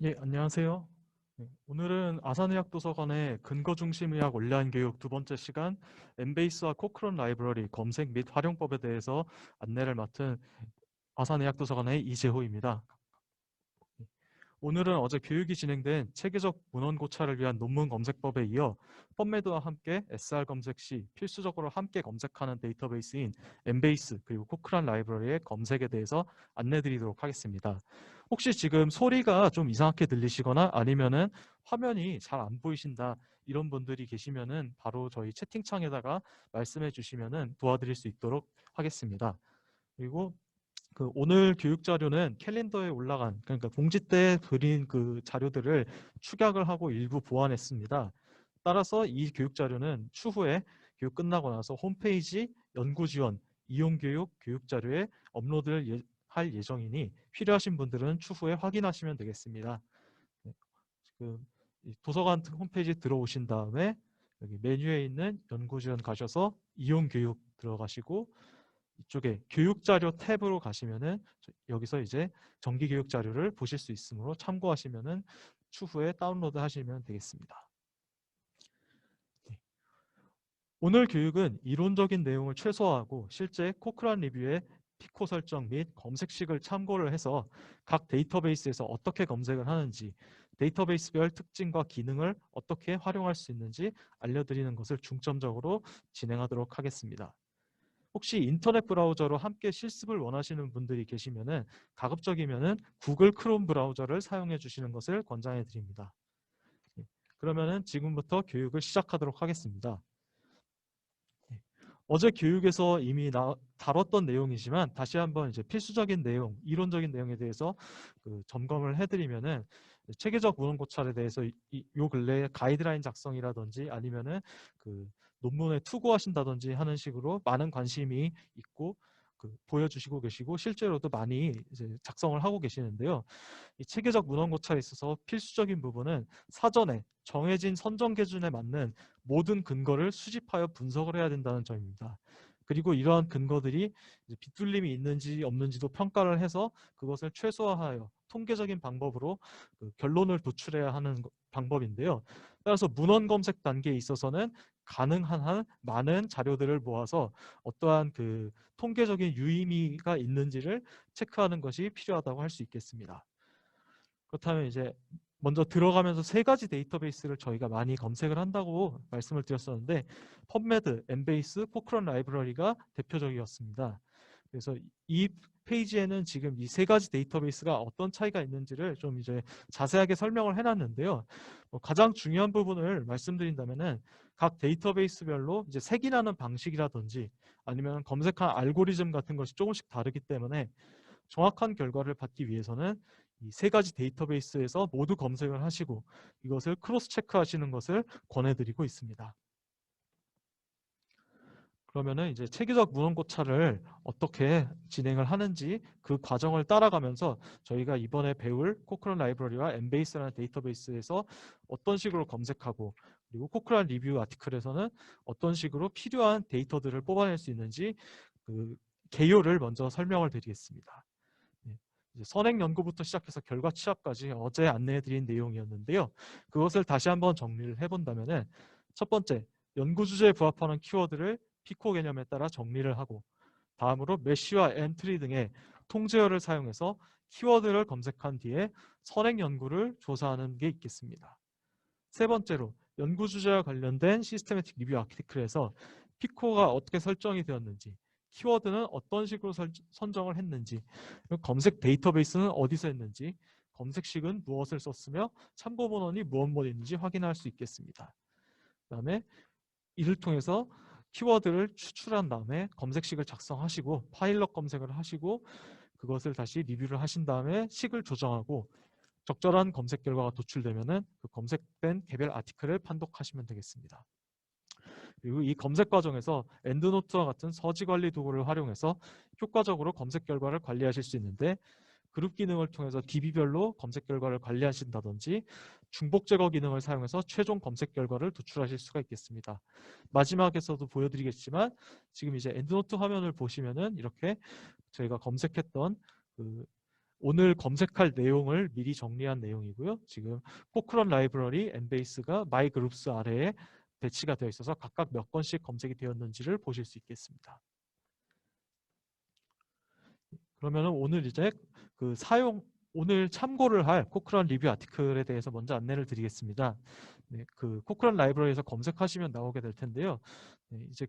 예, 안녕하세요. 네, 오늘은 아산의학도서관의 근거중심의학 온라인 교육 두 번째 시간 엠베이스와 코크론 라이브러리 검색 및 활용법에 대해서 안내를 맡은 아산의학도서관의 이재호입니다. 오늘은 어제 교육이 진행된 체계적 문헌 고찰을 위한 논문 검색법에 이어 펌메드와 함께 SR 검색 시 필수적으로 함께 검색하는 데이터베이스인 엠베이스 그리고 코크란 라이브러리의 검색에 대해서 안내드리도록 하겠습니다. 혹시 지금 소리가 좀 이상하게 들리시거나 아니면은 화면이 잘 안 보이신다 이런 분들이 계시면은 바로 저희 채팅창에다가 말씀해 주시면은 도와드릴 수 있도록 하겠습니다. 그리고 그 오늘 교육 자료는 캘린더에 올라간 그러니까 공지 때 드린 그 자료들을 축약을 하고 일부 보완했습니다. 따라서 이 교육 자료는 추후에 교육 끝나고 나서 홈페이지 연구 지원 이용 교육 교육 자료에 업로드를 할 예정이니 필요하신 분들은 추후에 확인하시면 되겠습니다. 네, 지금 도서관 홈페이지 들어오신 다음에 여기 메뉴에 있는 연구 지원 가셔서 이용 교육 들어가시고 이쪽에 교육자료 탭으로 가시면은 여기서 이제 정기 교육 자료를 보실 수 있으므로 참고하시면은 추후에 다운로드 하시면 되겠습니다. 네. 오늘 교육은 이론적인 내용을 최소화하고 실제 코크란 리뷰의 피코 설정 및 검색식을 참고를 해서 각 데이터베이스에서 어떻게 검색을 하는지 데이터베이스별 특징과 기능을 어떻게 활용할 수 있는지 알려드리는 것을 중점적으로 진행하도록 하겠습니다. 혹시 인터넷 브라우저로 함께 실습을 원하시는 분들이 계시면은 가급적이면은 구글 크롬 브라우저를 사용해 주시는 것을 권장해 드립니다. 예, 그러면은 지금부터 교육을 시작하도록 하겠습니다. 예, 어제 교육에서 이미 다뤘던 내용이지만 다시 한번 이제 필수적인 내용, 이론적인 내용에 대해서 그 점검을 해드리면은 체계적 문헌 고찰에 대해서 요 근래에 가이드라인 작성이라든지 아니면은 그 논문에 투고하신다든지 하는 식으로 많은 관심이 있고 그 보여주시고 계시고 실제로도 많이 이제 작성을 하고 계시는데요. 이 체계적 문헌 고찰에 있어서 필수적인 부분은 사전에 정해진 선정 기준에 맞는 모든 근거를 수집하여 분석을 해야 된다는 점입니다. 그리고 이러한 근거들이 빗둘림이 있는지 없는지도 평가를 해서 그것을 최소화하여 통계적인 방법으로 그 결론을 도출해야 하는 방법인데요. 따라서 문헌 검색 단계에 있어서는 가능한 한 많은 자료들을 모아서 어떠한 그 통계적인 유의미가 있는지를 체크하는 것이 필요하다고 할 수 있겠습니다. 그렇다면 이제 먼저 들어가면서 세 가지 데이터베이스를 저희가 많이 검색을 한다고 말씀을 드렸었는데 펍메드, 엠베이스, 코크런 라이브러리가 대표적이었습니다. 그래서 이 페이지에는 지금 이 세 가지 데이터베이스가 어떤 차이가 있는지를 좀 이제 자세하게 설명을 해놨는데요. 가장 중요한 부분을 말씀드린다면은 각 데이터베이스별로 이제 색이라는 방식이라든지 아니면 검색한 알고리즘 같은 것이 조금씩 다르기 때문에 정확한 결과를 받기 위해서는 이 세 가지 데이터베이스에서 모두 검색을 하시고 이것을 크로스 체크하시는 것을 권해드리고 있습니다. 그러면은 이제 체계적 문헌 고찰을 어떻게 진행을 하는지 그 과정을 따라가면서 저희가 이번에 배울 코크란 라이브러리와 엠베이스라는 데이터베이스에서 어떤 식으로 검색하고 그리고 코크란 리뷰 아티클에서는 어떤 식으로 필요한 데이터들을 뽑아낼 수 있는지 그 개요를 먼저 설명을 드리겠습니다. 네. 이제 선행 연구부터 시작해서 결과 취합까지 어제 안내해드린 내용이었는데요. 그것을 다시 한번 정리를 해본다면은 첫 번째, 연구 주제에 부합하는 키워드를 피코 개념에 따라 정리를 하고 다음으로 메쉬와 엔트리 등의 통제어를 사용해서 키워드를 검색한 뒤에 선행 연구를 조사하는 게 있겠습니다. 세 번째로 연구 주제와 관련된 시스테매틱 리뷰 아티클에서 피코가 어떻게 설정이 되었는지 키워드는 어떤 식으로 선정을 했는지 검색 데이터베이스는 어디서 했는지 검색식은 무엇을 썼으며 참고 문헌이 무엇 있는지 확인할 수 있겠습니다. 그 다음에 이를 통해서 키워드를 추출한 다음에 검색식을 작성하시고 파일럿 검색을 하시고 그것을 다시 리뷰를 하신 다음에 식을 조정하고 적절한 검색 결과가 도출되면은 그 검색된 개별 아티클을 판독하시면 되겠습니다. 그리고 이 검색 과정에서 엔드노트와 같은 서지 관리 도구를 활용해서 효과적으로 검색 결과를 관리하실 수 있는데 그룹 기능을 통해서 DB별로 검색 결과를 관리하신다든지 중복 제거 기능을 사용해서 최종 검색 결과를 도출하실 수가 있겠습니다. 마지막에서도 보여드리겠지만 지금 이제 엔드노트 화면을 보시면은 이렇게 저희가 검색했던 그 오늘 검색할 내용을 미리 정리한 내용이고요. 지금 코크런 라이브러리, 엠베이스가 마이 그룹스 아래에 배치가 되어 있어서 각각 몇 건씩 검색이 되었는지를 보실 수 있겠습니다. 그러면 오늘 이제 오늘 참고를 할 코크런 리뷰 아티클에 대해서 먼저 안내를 드리겠습니다. 네, 그 코크런 라이브러리에서 검색하시면 나오게 될 텐데요. 네, 이제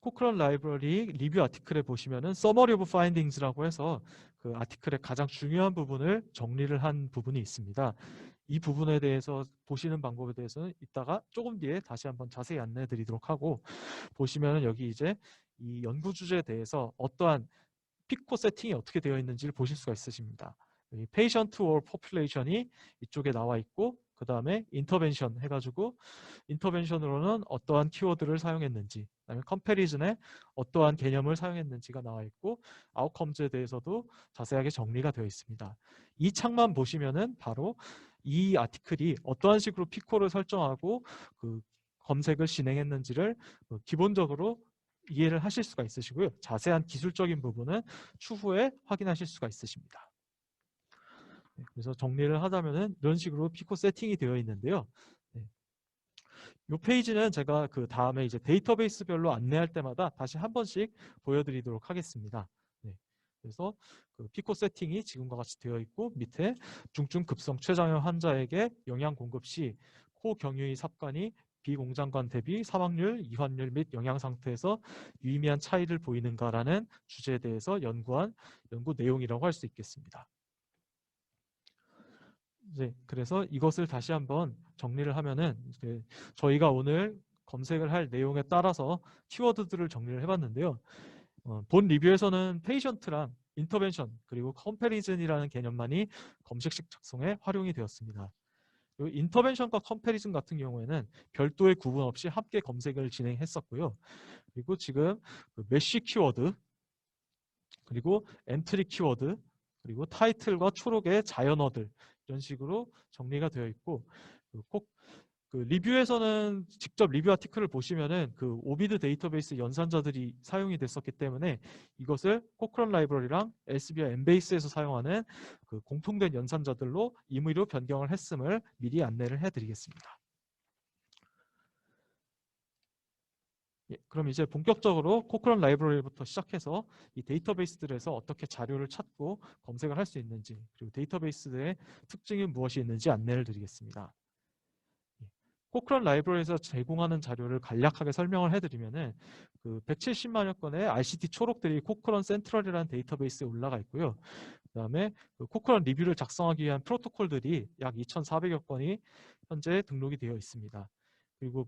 코크런 라이브러리 리뷰 아티클에 보시면은 Summary of Findings라고 해서 그 아티클의 가장 중요한 부분을 정리를 한 부분이 있습니다. 이 부분에 대해서 보시는 방법에 대해서는 이따가 조금 뒤에 다시 한번 자세히 안내 드리도록 하고, 보시면은 여기 이제 이 연구 주제에 대해서 어떠한 피코 세팅이 어떻게 되어 있는지를 보실 수가 있으십니다. 여기 patient or population이 이쪽에 나와 있고, 그 다음에 인터벤션 해가지고 인터벤션으로는 어떠한 키워드를 사용했는지, 그다음에 컴패리즌에 어떠한 개념을 사용했는지가 나와 있고, 아웃컴즈에 대해서도 자세하게 정리가 되어 있습니다. 이 창만 보시면은 바로 이 아티클이 어떠한 식으로 피코를 설정하고 그 검색을 진행했는지를 기본적으로 이해를 하실 수가 있으시고요. 자세한 기술적인 부분은 추후에 확인하실 수가 있으십니다. 그래서 정리를 하자면은 이런 식으로 피코 세팅이 되어 있는데요. 이 페이지는 제가 그 다음에 이제 데이터베이스별로 안내할 때마다 다시 한 번씩 보여드리도록 하겠습니다. 네. 그래서 그 피코 세팅이 지금과 같이 되어 있고, 밑에 중증 급성 췌장염 환자에게 영양 공급 시 코경유의 삽관이 비공장관 대비 사망률, 이환율 및 영양 상태에서 유의미한 차이를 보이는가라는 주제에 대해서 연구한 연구 내용이라고 할 수 있겠습니다. 네, 그래서 이것을 다시 한번 정리를 하면은 저희가 오늘 검색을 할 내용에 따라서 키워드들을 정리를 해봤는데요. 본 리뷰에서는 페이션트랑 인터벤션 그리고 컴패리즌이라는 개념만이 검색식 작성에 활용이 되었습니다. 인터벤션과 컴패리즌 같은 경우에는 별도의 구분 없이 함께 검색을 진행했었고요. 그리고 지금 메쉬 키워드, 그리고 엔트리 키워드, 그리고 타이틀과 초록의 자연어들, 이런 식으로 정리가 되어 있고, 꼭 리뷰에서는 직접 리뷰 아티클을 보시면은 그 오비드 데이터베이스 연산자들이 사용이 됐었기 때문에 이것을 코크런 라이브러리랑 엘세비아 엠베이스에서 사용하는 그 공통된 연산자들로 임의로 변경을 했음을 미리 안내를 해드리겠습니다. 예, 그럼 이제 본격적으로 코크런 라이브러리부터 시작해서 이 데이터베이스들에서 어떻게 자료를 찾고 검색을 할 수 있는지, 그리고 데이터베이스들의 특징이 무엇이 있는지 안내를 드리겠습니다. 코크런 라이브러리에서 제공하는 자료를 간략하게 설명을 해드리면은 그 170만여 건의 RCT 초록들이 코크런 센트럴이라는 데이터베이스에 올라가 있고요. 그다음에 그 코크런 리뷰를 작성하기 위한 프로토콜들이 약 2,400여 건이 현재 등록이 되어 있습니다. 그리고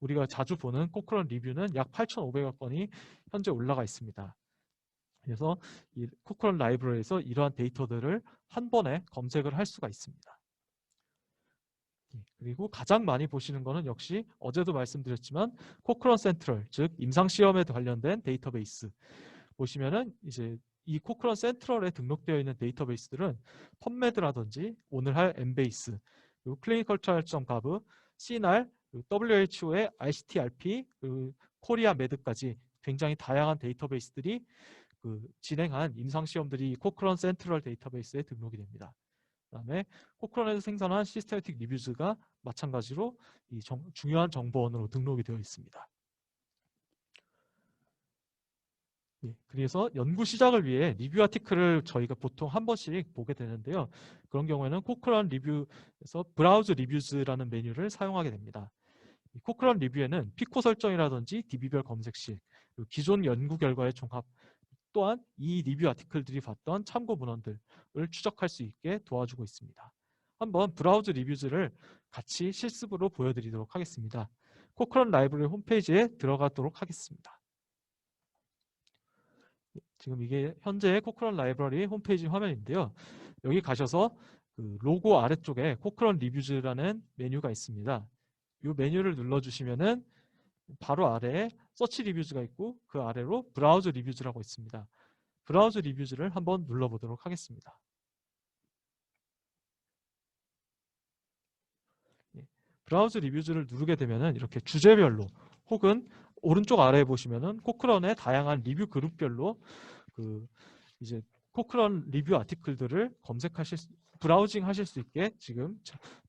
우리가 자주 보는 코크런 리뷰는 약 8,500여 건이 현재 올라가 있습니다. 그래서 이 코크런 라이브러리에서 이러한 데이터들을 한 번에 검색을 할 수가 있습니다. 그리고 가장 많이 보시는 거는 역시 어제도 말씀드렸지만 코크런 센트럴, 즉 임상시험에 관련된 데이터베이스 보시면은 이제 이 코크런 센트럴에 등록되어 있는 데이터베이스들은 펀메드라든지 오늘 할 엠베이스, 그리고 clinicaltrials.gov, CNAR, WHO의 ICTRP, 그리고 코리아 메드까지 굉장히 다양한 데이터베이스들이 진행한 임상시험들이 코크런 센트럴 데이터베이스에 등록이 됩니다. 그다음에 코크런에서 생산한 시스테매틱 리뷰즈가 마찬가지로 이 중요한 정보원으로 등록이 되어 있습니다. 예, 그래서 연구 시작을 위해 리뷰 아티클을 저희가 보통 한 번씩 보게 되는데요. 그런 경우에는 코크런 리뷰에서 브라우즈 리뷰즈라는 메뉴를 사용하게 됩니다. 이 코크런 리뷰에는 피코 설정이라든지 DB별 검색식, 기존 연구 결과의 종합, 또한 이 리뷰 아티클들이 봤던 참고 문헌들을 추적할 수 있게 도와주고 있습니다. 한번 브라우즈 리뷰즈를 같이 실습으로 보여드리도록 하겠습니다. 코크런 라이브러리 홈페이지에 들어가도록 하겠습니다. 지금 이게 현재 코크런 라이브러리 홈페이지 화면인데요. 여기 가셔서 그 로고 아래쪽에 코크런 리뷰즈라는 메뉴가 있습니다. 이 메뉴를 눌러주시면은 바로 아래에 서치 리뷰즈가 있고 그 아래로 브라우즈 리뷰즈라고 있습니다. 브라우즈 리뷰즈를 한번 눌러보도록 하겠습니다. 브라우즈 리뷰즈를 누르게 되면은 이렇게 주제별로 혹은 오른쪽 아래에 보시면은 코크런의 다양한 리뷰 그룹별로 그 이제 코크런 리뷰 아티클들을 브라우징 하실 수 있게 지금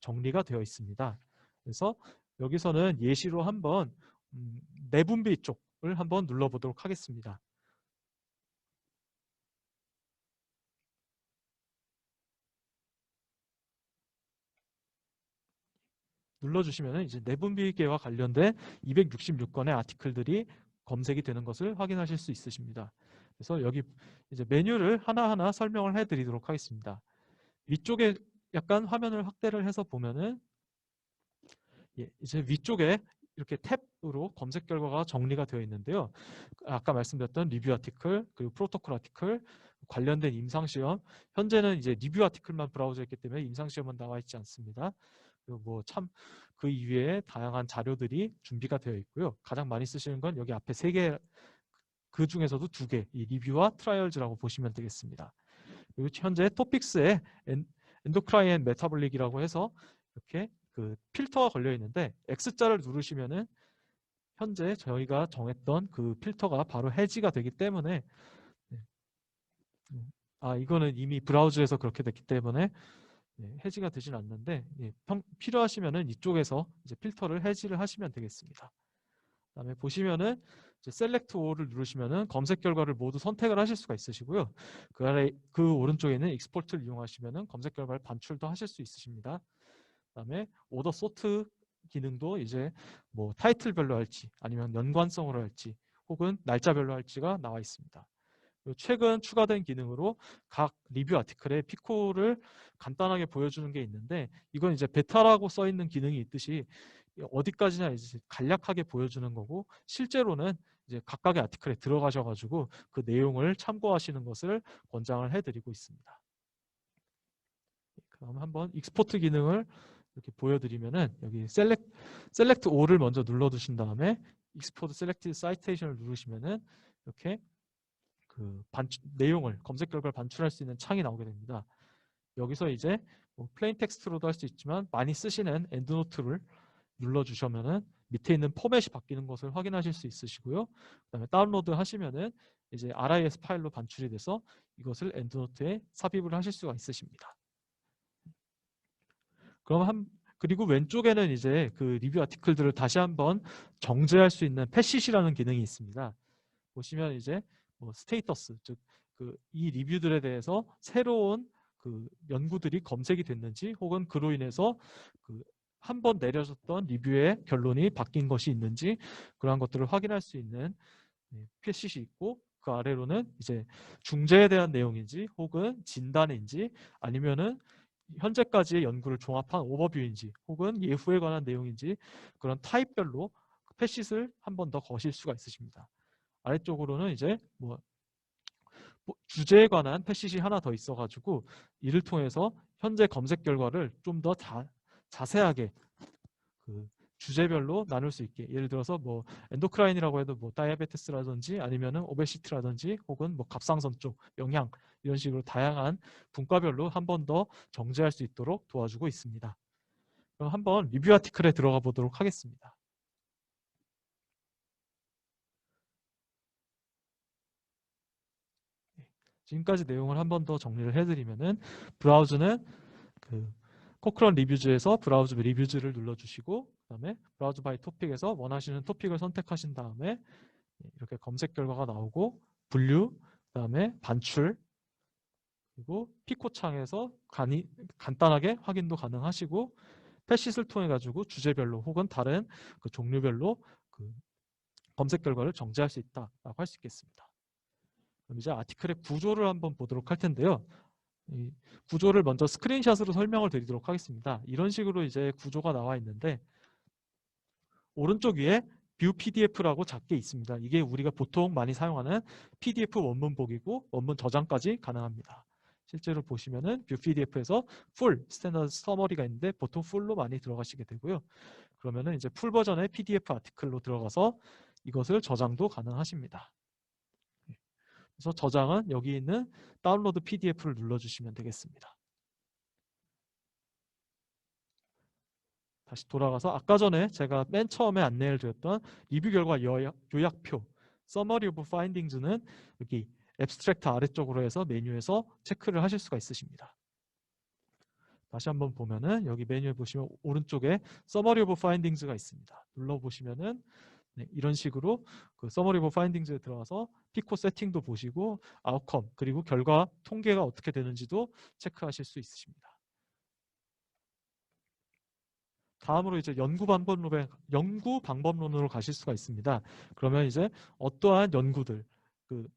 정리가 되어 있습니다. 그래서 여기서는 예시로 한번 내분비 쪽을 한번 눌러보도록 하겠습니다. 눌러주시면 이제 내분비계와 관련된 266건의 아티클들이 검색이 되는 것을 확인하실 수 있으십니다. 그래서 여기 이제 메뉴를 하나하나 설명을 해드리도록 하겠습니다. 위쪽에 약간 화면을 확대를 해서 보면은 이제 위쪽에 이렇게 탭으로 검색 결과가 정리가 되어 있는데요. 아까 말씀드렸던 리뷰 아티클, 그리고 프로토콜 아티클, 관련된 임상시험, 현재는 이제 리뷰 아티클만 브라우저에 있기 때문에 임상시험은 나와 있지 않습니다. 그리고 뭐 참 그 이외에 다양한 자료들이 준비가 되어 있고요. 가장 많이 쓰시는 건 여기 앞에 3개, 그 중에서도 2개, 이 리뷰와 트라이얼즈라고 보시면 되겠습니다. 그리고 현재 토픽스에 엔도크라인 메타볼릭이라고 해서 이렇게 그 필터가 걸려 있는데 X자를 누르시면은 현재 저희가 정했던 그 필터가 바로 해지가 되기 때문에 이거는 이미 브라우저에서 그렇게 됐기 때문에 해지가 되진 않는데 필요하시면은 이쪽에서 이제 필터를 해지를 하시면 되겠습니다. 그다음에 보시면은 이제 셀렉트 올을 누르시면은 검색 결과를 모두 선택을 하실 수가 있으시고요. 그 아래 그 오른쪽에는 익스포트를 이용하시면은 검색 결과를 반출도 하실 수 있으십니다. 그다음에 오더 소트 기능도 이제 뭐 타이틀별로 할지 아니면 연관성으로 할지 혹은 날짜별로 할지가 나와 있습니다. 최근 추가된 기능으로 각 리뷰 아티클의 피코를 간단하게 보여주는 게 있는데 이건 이제 베타라고 써 있는 기능이 있듯이 어디까지나 이제 간략하게 보여주는 거고 실제로는 이제 각각의 아티클에 들어가셔가지고 그 내용을 참고하시는 것을 권장을 해드리고 있습니다. 그럼 한번 익스포트 기능을 이렇게 보여드리면은 여기 셀렉트 all을 먼저 눌러두신 다음에 익스포트 셀렉티드 사이테이션을 누르시면은 이렇게 그 내용을 검색 결과를 반출할 수 있는 창이 나오게 됩니다. 여기서 이제 뭐 플레인 텍스트로도 할 수 있지만 많이 쓰시는 엔드노트를 눌러주시면은 밑에 있는 포맷이 바뀌는 것을 확인하실 수 있으시고요. 그다음에 다운로드 하시면은 이제 RIS 파일로 반출이 돼서 이것을 엔드노트에 삽입을 하실 수가 있으십니다. 그리고 왼쪽에는 이제 그 리뷰 아티클들을 다시 한번 정제할 수 있는 패시시라는 기능이 있습니다. 보시면 이제 뭐 스테이터스, 즉 그 이 리뷰들에 대해서 새로운 그 연구들이 검색이 됐는지 혹은 그로 인해서 그 한 번 내려졌던 리뷰의 결론이 바뀐 것이 있는지 그러한 것들을 확인할 수 있는 패시시 있고 그 아래로는 이제 중재에 대한 내용인지 혹은 진단인지 아니면은 현재까지의 연구를 종합한 오버뷰인지 혹은 예후에 관한 내용인지 그런 타입별로 패시를 한 번 더 거실 수가 있으십니다. 아래쪽으로는 이제 뭐 주제에 관한 패시시 하나 더 있어가지고 이를 통해서 현재 검색 결과를 좀 더 자세하게 그 주제별로 나눌 수 있게 예를 들어서 뭐 엔도크라인이라고 해도 뭐 다이아베티스라든지 아니면은 오베시티라든지 혹은 뭐 갑상선 쪽 영양 이런 식으로 다양한 분과별로 한 번 더 정제할 수 있도록 도와주고 있습니다. 그럼 한번 리뷰 아티클에 들어가 보도록 하겠습니다. 지금까지 내용을 한 번 더 정리를 해드리면은 브라우저는 그 코크런 리뷰즈에서 브라우즈 리뷰즈를 눌러주시고 그다음에 브라우즈 바이 토픽에서 원하시는 토픽을 선택하신 다음에 이렇게 검색 결과가 나오고 분류, 그다음에 반출, 그리고 피코 창에서 간단하게 확인도 가능하시고 패시스를 통해 가지고 주제별로 혹은 다른 그 종류별로 그 검색 결과를 정제할 수 있다라고 할 수 있겠습니다. 그럼 이제 아티클의 구조를 한번 보도록 할 텐데요. 이 구조를 먼저 스크린샷으로 설명을 드리도록 하겠습니다. 이런 식으로 이제 구조가 나와 있는데 오른쪽 위에 뷰 PDF라고 작게 있습니다. 이게 우리가 보통 많이 사용하는 PDF 원문 보기고 원문 저장까지 가능합니다. 실제로 보시면은 뷰 PDF에서 풀 스탠더드 서머리가 있는데 보통 풀로 많이 들어가시게 되고요. 그러면은 이제 풀 버전의 PDF 아티클로 들어가서 이것을 저장도 가능하십니다. 그래서 저장은 여기 있는 다운로드 PDF를 눌러주시면 되겠습니다. 다시 돌아가서 아까 전에 제가 맨 처음에 안내를 드렸던 리뷰 결과 요약표 Summary of Findings는 여기 앱스트랙트 아래쪽으로 해서 메뉴에서 체크를 하실 수가 있으십니다. 다시 한번 보면은 여기 메뉴에 보시면 오른쪽에 Summary of Findings가 있습니다. 눌러보시면은 네, 이런 식으로 그 Summary of Findings에 들어가서 피코 세팅도 보시고 아웃컴 그리고 결과 통계가 어떻게 되는지도 체크하실 수 있으십니다. 다음으로 이제 연구 방법론으로 가실 수가 있습니다. 그러면 이제 어떠한 연구들,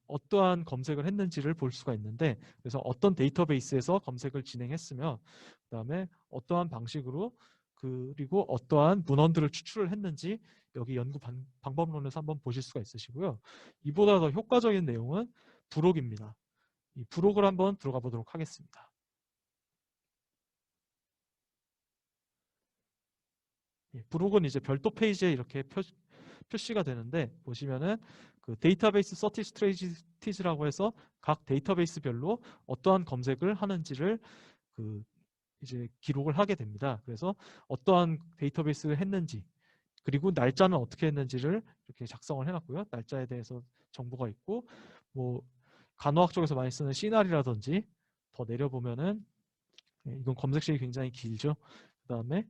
어떠한 검색을 했는지를 볼 수가 있는데, 그래서 어떤 데이터베이스에서 검색을 진행했으며, 그다음에 어떠한 방식으로 그리고 어떠한 문헌들을 추출을 했는지 여기 연구 방법론에서 한번 보실 수가 있으시고요. 이보다 더 효과적인 내용은 부록입니다. 이 부록을 한번 들어가 보도록 하겠습니다. 부록은 이제 별도 페이지에 이렇게 표시가 되는데 보시면은 그 데이터베이스 서치 스트레이티즈라고 해서 각 데이터베이스별로 어떠한 검색을 하는지를 그 이제 기록을 하게 됩니다. 그래서 어떠한 데이터베이스를 했는지 그리고 날짜는 어떻게 했는지를 이렇게 작성을 해놨고요. 날짜에 대해서 정보가 있고 뭐 간호학 쪽에서 많이 쓰는 시나리라든지 더 내려보면은 이건 검색식이 굉장히 길죠. 그 다음에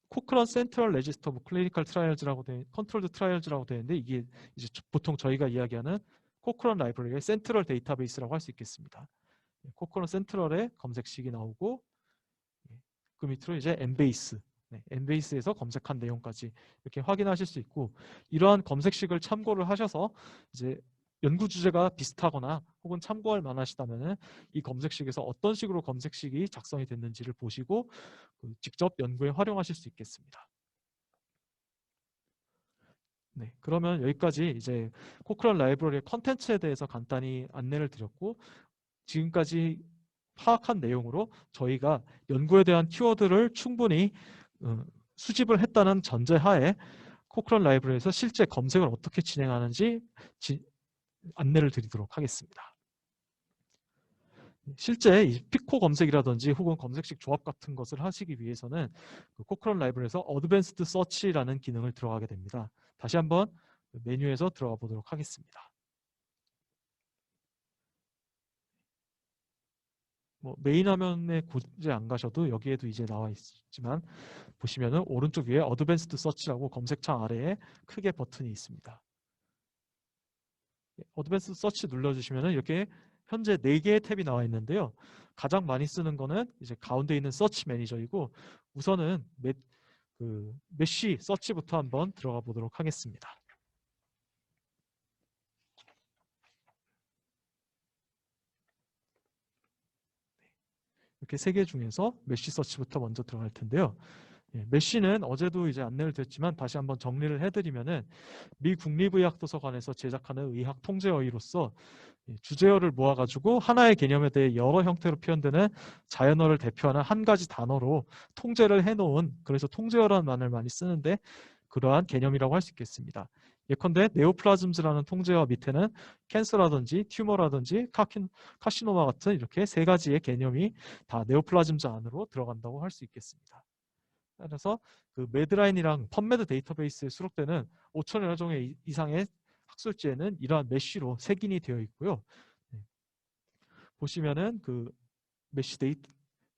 코크런 센트럴 레지스터 오브 클리니컬 트라이얼즈라고 돼 컨트롤드 트라이얼즈라고 되는데 이게 이제 보통 저희가 이야기하는 코크런 라이브러리의 센트럴 데이터베이스라고 할 수 있겠습니다. 코크런 센트럴의 검색식이 나오고 그 밑으로 이제 엠베이스 엠베이스에서 검색한 내용까지 이렇게 확인하실 수 있고 이러한 검색식을 참고를 하셔서 이제 연구 주제가 비슷하거나 혹은 참고할 만하시다면 이 검색식에서 어떤 식으로 검색식이 작성이 됐는지를 보시고 직접 연구에 활용하실 수 있겠습니다. 네, 그러면 여기까지 이제 코크런 라이브러리의 컨텐츠에 대해서 간단히 안내를 드렸고 지금까지 파악한 내용으로 저희가 연구에 대한 키워드를 충분히 수집을 했다는 전제하에 코크런 라이브러리에서 실제 검색을 어떻게 진행하는지 안내를 드리도록 하겠습니다. 실제 이 피코 검색이라든지 혹은 검색식 조합 같은 것을 하시기 위해서는 그 코크런 라이브러리에서 어드밴스드 서치라는 기능을 들어가게 됩니다. 다시 한번 메뉴에서 들어가 보도록 하겠습니다. 뭐 메인 화면에 굳이 안 가셔도 여기에도 이제 나와 있지만 보시면은 오른쪽 위에 어드밴스드 서치라고 검색창 아래에 크게 버튼이 있습니다. 어드밴스드 서치 눌러주시면은 이렇게 현재 4개의 탭이 나와 있는데요. 가장 많이 쓰는 거는 이제 가운데 있는 서치 매니저이고 우선은 메쉬 서치부터 한번 들어가 보도록 하겠습니다. 이렇게 3개 중에서 메쉬 서치부터 먼저 들어갈 텐데요. 메쉬는 어제도 이제 안내를 드렸지만 다시 한번 정리를 해드리면은 미 국립의학도서관에서 제작하는 의학 통제어휘로서 주제어를 모아가지고 하나의 개념에 대해 여러 형태로 표현되는 자연어를 대표하는 한 가지 단어로 통제를 해놓은 그래서 통제어라는 말을 많이 쓰는데 그러한 개념이라고 할 수 있겠습니다. 예컨대 네오플라즘즈라는 통제어 밑에는 캔서라든지 튜머라든지 카시노마 같은 이렇게 3가지의 개념이 다 네오플라즘즈 안으로 들어간다고 할 수 있겠습니다. 그래서 그 매드라인이랑 펀메드 데이터베이스에 수록되는 5천여 종의 이상의 학술지에는 이러한 메쉬로 색인이 되어 있고요. 보시면은 그 메쉬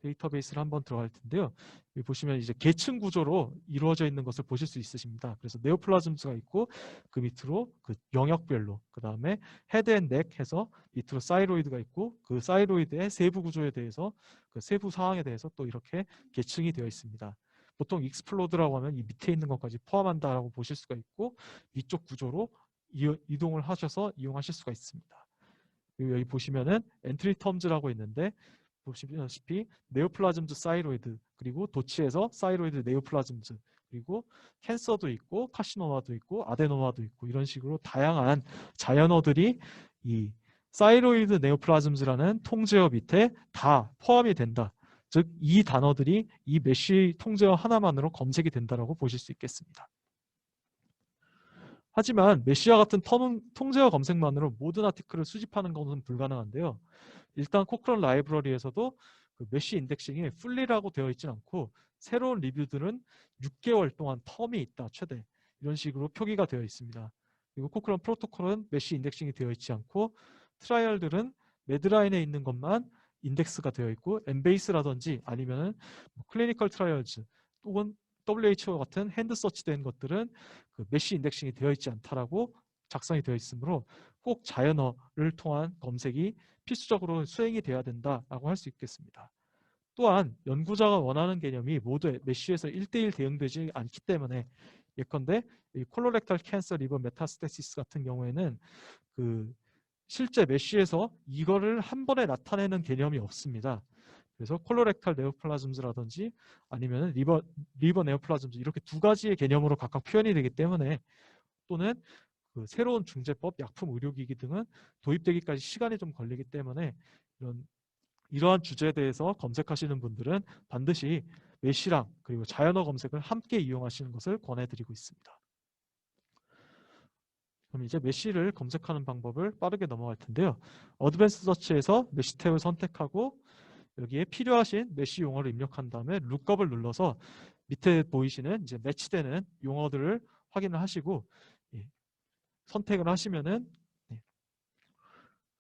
데이터베이스를 한번 들어갈 텐데요. 여기 보시면 이제 계층 구조로 이루어져 있는 것을 보실 수 있으십니다. 그래서 네오플라즘스가 있고 그 밑으로 그 영역별로 그 다음에 헤드 앤 넥 해서 밑으로 사이로이드가 있고 그 사이로이드의 세부 구조에 대해서 그 세부 사항에 대해서 또 이렇게 계층이 되어 있습니다. 보통 익스플로드라고 하면 이 밑에 있는 것까지 포함한다라고 보실 수가 있고 위쪽 구조로 이동을 하셔서 이용하실 수가 있습니다. 그리고 여기 보시면은 엔트리 텀즈라고 있는데 보시다시피 네오플라즘즈 사이로이드 그리고 도치에서 사이로이드 네오플라즘즈 그리고 캔서도 있고 카시노마도 있고 아데노마도 있고 이런 식으로 다양한 자연어들이 이 사이로이드 네오플라즘즈라는 통제어 밑에 다 포함이 된다. 즉 이 단어들이 이 메쉬 통제어 하나만으로 검색이 된다라고 보실 수 있겠습니다. 하지만 메시아 같은 통제어 검색만으로 모든 아티클을 수집하는 것은 불가능한데요. 일단 코크런 라이브러리에서도 그 메쉬 인덱싱이 풀리라고 되어 있지는 않고 새로운 리뷰들은 6개월 동안 텀이 있다 최대 이런 식으로 표기가 되어 있습니다. 그리고 코크런 프로토콜은 메쉬 인덱싱이 되어 있지 않고 트라이얼들은 매드라인에 있는 것만 인덱스가 되어 있고 엠베이스라든지 아니면은 클리니컬 트라이얼즈 혹은 WHO 같은 핸드 서치된 것들은 그 메쉬 인덱싱이 되어 있지 않다라고 작성이 되어 있으므로 꼭 자연어를 통한 검색이 필수적으로 수행이 돼야 된다라고 할 수 있겠습니다. 또한 연구자가 원하는 개념이 모두 메쉬에서 1대1 대응되지 않기 때문에 예컨대 콜로렉탈 캔서 리버 메타스테시스 같은 경우에는 그 실제 메쉬에서 이거를 한 번에 나타내는 개념이 없습니다. 그래서 콜로렉탈 네오플라즘즈라든지 아니면 리버 네오플라즘즈 이렇게 두 가지의 개념으로 각각 표현이 되기 때문에 또는 그 새로운 중재법, 약품, 의료기기 등은 도입되기까지 시간이 좀 걸리기 때문에 이러한 주제에 대해서 검색하시는 분들은 반드시 메쉬랑 그리고 자연어 검색을 함께 이용하시는 것을 권해드리고 있습니다. 그럼 이제 메쉬를 검색하는 방법을 빠르게 넘어갈 텐데요. 어드밴스 서치에서 메쉬 탭을 선택하고 여기에 필요하신 메쉬 용어를 입력한 다음에 룩업을 눌러서 밑에 보이시는 이제 매치되는 용어들을 확인을 하시고 예, 선택을 하시면은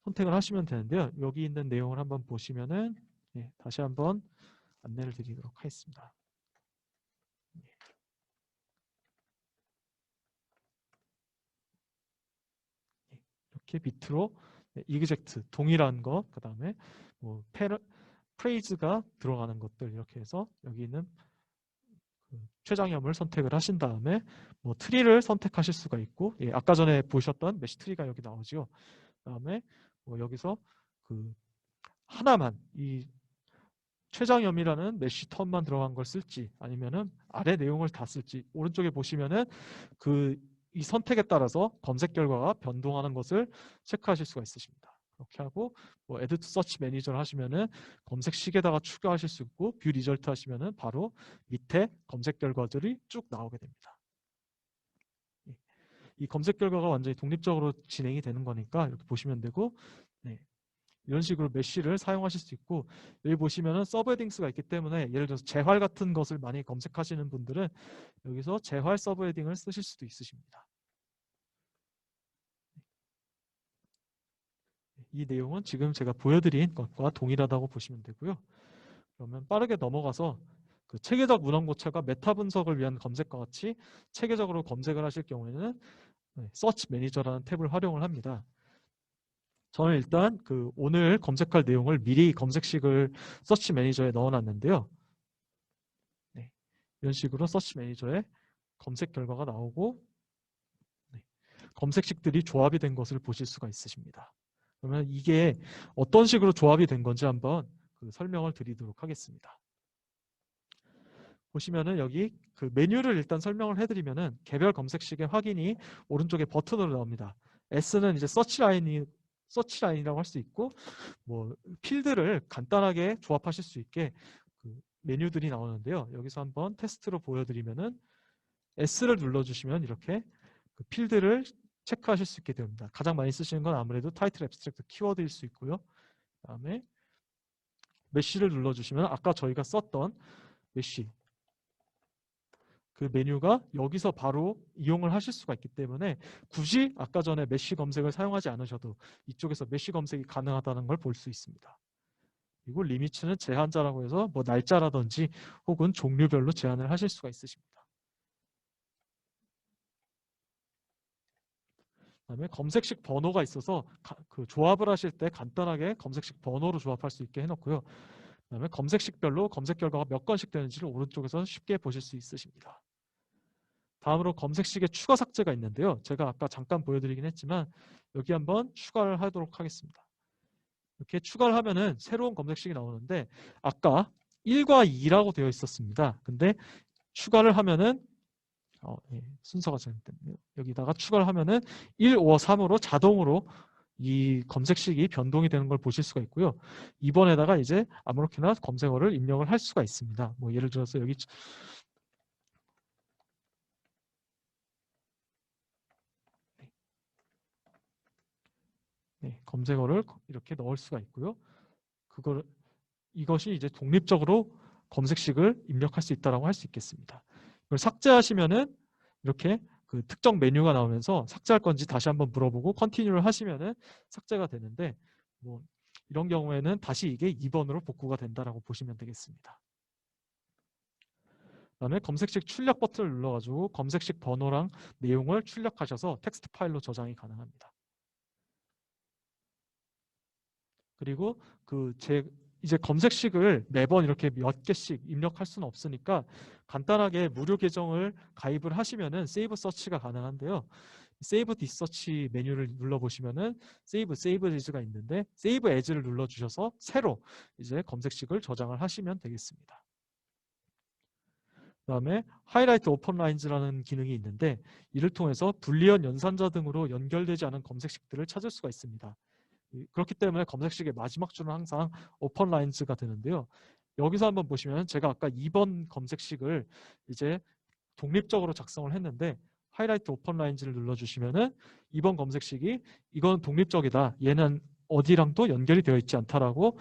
선택을 하시면 되는데요. 여기 있는 내용을 한번 보시면은 다시 한번 안내를 드리도록 하겠습니다. 이렇게 밑으로 이그젝트 동일한 것, 그 다음에 뭐 프레이즈가 들어가는 것들 이렇게 해서 여기 있는 그 최장염을 선택을 하신 다음에 뭐 트리를 선택하실 수가 있고 아까 전에 보셨던 메시 트리가 여기 나오죠. 그다음에 뭐 여기서 그 하나만 이 최장염이라는 메시 텀만 들어간 걸 쓸지 아니면은 아래 내용을 다 쓸지 오른쪽에 보시면은 그 이 선택에 따라서 검색 결과가 변동하는 것을 체크하실 수가 있으십니다. 그렇게 하고 뭐 Add to Search Manager 하시면은 검색식에다가 추가하실 수 있고 뷰 리절트 하시면은 바로 밑에 검색 결과들이 쭉 나오게 됩니다. 이 검색 결과가 완전히 독립적으로 진행이 되는 거니까 이렇게 보시면 되고 이런 식으로 메쉬를 사용하실 수 있고 여기 보시면은 서브헤딩스가 있기 때문에 예를 들어서 재활 같은 것을 많이 검색하시는 분들은 여기서 재활 서브헤딩을 쓰실 수도 있으십니다. 이 내용은 지금 제가 보여드린 것과 동일하다고 보시면 되고요. 그러면 빠르게 넘어가서 그 체계적 문헌 고찰과 메타 분석을 위한 검색과 같이 체계적으로 검색을 하실 경우에는 서치 매니저라는 탭을 활용을 합니다. 저는 일단 그 오늘 검색할 내용을 미리 검색식을 서치 매니저에 넣어놨는데요. 이런 식으로 서치 매니저에 검색 결과가 나오고 검색식들이 조합이 된 것을 보실 수가 있으십니다. 그러면 이게 어떤 식으로 조합이 된 건지 한번 그 설명을 드리도록 하겠습니다. 보시면은 여기 그 메뉴를 일단 설명을 해드리면은 개별 검색식의 확인이 오른쪽에 버튼으로 나옵니다. S는 이제 서치라인이라고 할 수 있고 뭐 필드를 간단하게 조합하실 수 있게 그 메뉴들이 나오는데요. 여기서 한번 테스트로 보여드리면은 S를 눌러주시면 이렇게 그 필드를 체크하실 수 있게 됩니다. 가장 많이 쓰시는 건 아무래도 타이틀 앱스트랙트 키워드일 수 있고요. 그다음에 메쉬를 눌러주시면 아까 저희가 썼던 메쉬 그 메뉴가 여기서 바로 이용을 하실 수가 있기 때문에 굳이 아까 전에 메쉬 검색을 사용하지 않으셔도 이쪽에서 메쉬 검색이 가능하다는 걸 볼 수 있습니다. 그리고 리미츠는 제한자라고 해서 뭐 날짜라든지 혹은 종류별로 제한을 하실 수가 있으십니다. 그다음에 검색식 번호가 있어서 그 조합을 하실 때 간단하게 검색식 번호로 조합할 수 있게 해놓고요. 그다음에 검색식별로 검색 결과가 몇 건씩 되는지를 오른쪽에서 쉽게 보실 수 있으십니다. 다음으로 검색식의 추가 삭제가 있는데요. 제가 아까 잠깐 보여드리긴 했지만 여기 한번 추가를 하도록 하겠습니다. 이렇게 추가를 하면은 새로운 검색식이 나오는데 아까 1과 2라고 되어 있었습니다. 근데 추가를 하면은 순서가 잘못됐네요. 여기다가 추가를 하면은 1, 5, 3으로 자동으로 이 검색식이 변동이 되는 걸 보실 수가 있고요. 이번에다가 이제 아무렇게나 검색어를 입력을 할 수가 있습니다. 뭐 예를 들어서 여기 검색어를 이렇게 넣을 수가 있고요. 그거를 이것이 이제 독립적으로 검색식을 입력할 수 있다라고 할 수 있겠습니다. 이걸 삭제하시면은 이렇게 그 특정 메뉴가 나오면서 삭제할 건지 다시 한번 물어보고 컨티뉴를 하시면은 삭제가 되는데 뭐 이런 경우에는 다시 이게 2번으로 복구가 된다라고 보시면 되겠습니다. 그다음에 검색식 출력 버튼을 눌러가지고 검색식 번호랑 내용을 출력하셔서 텍스트 파일로 저장이 가능합니다. 그리고 이제 검색식을 매번 이렇게 몇 개씩 입력할 수는 없으니까 간단하게 무료 계정을 가입을 하시면은 세이브 서치가 가능한데요. 세이브 디서치 메뉴를 눌러보시면은 세이브 에즈가 있는데 세이브 에즈를 눌러주셔서 새로 이제 검색식을 저장을 하시면 되겠습니다. 그다음에 하이라이트 오픈 라인즈라는 기능이 있는데 이를 통해서 불리언 연산자 등으로 연결되지 않은 검색식들을 찾을 수가 있습니다. 그렇기 때문에 검색식의 마지막 줄은 항상 오픈 라인즈가 되는데요. 여기서 한번 보시면 제가 아까 2번 검색식을 이제 독립적으로 작성을 했는데 하이라이트 오픈 라인즈를 눌러주시면은 2번 검색식이 이건 독립적이다. 얘는 어디랑도 연결이 되어 있지 않다라고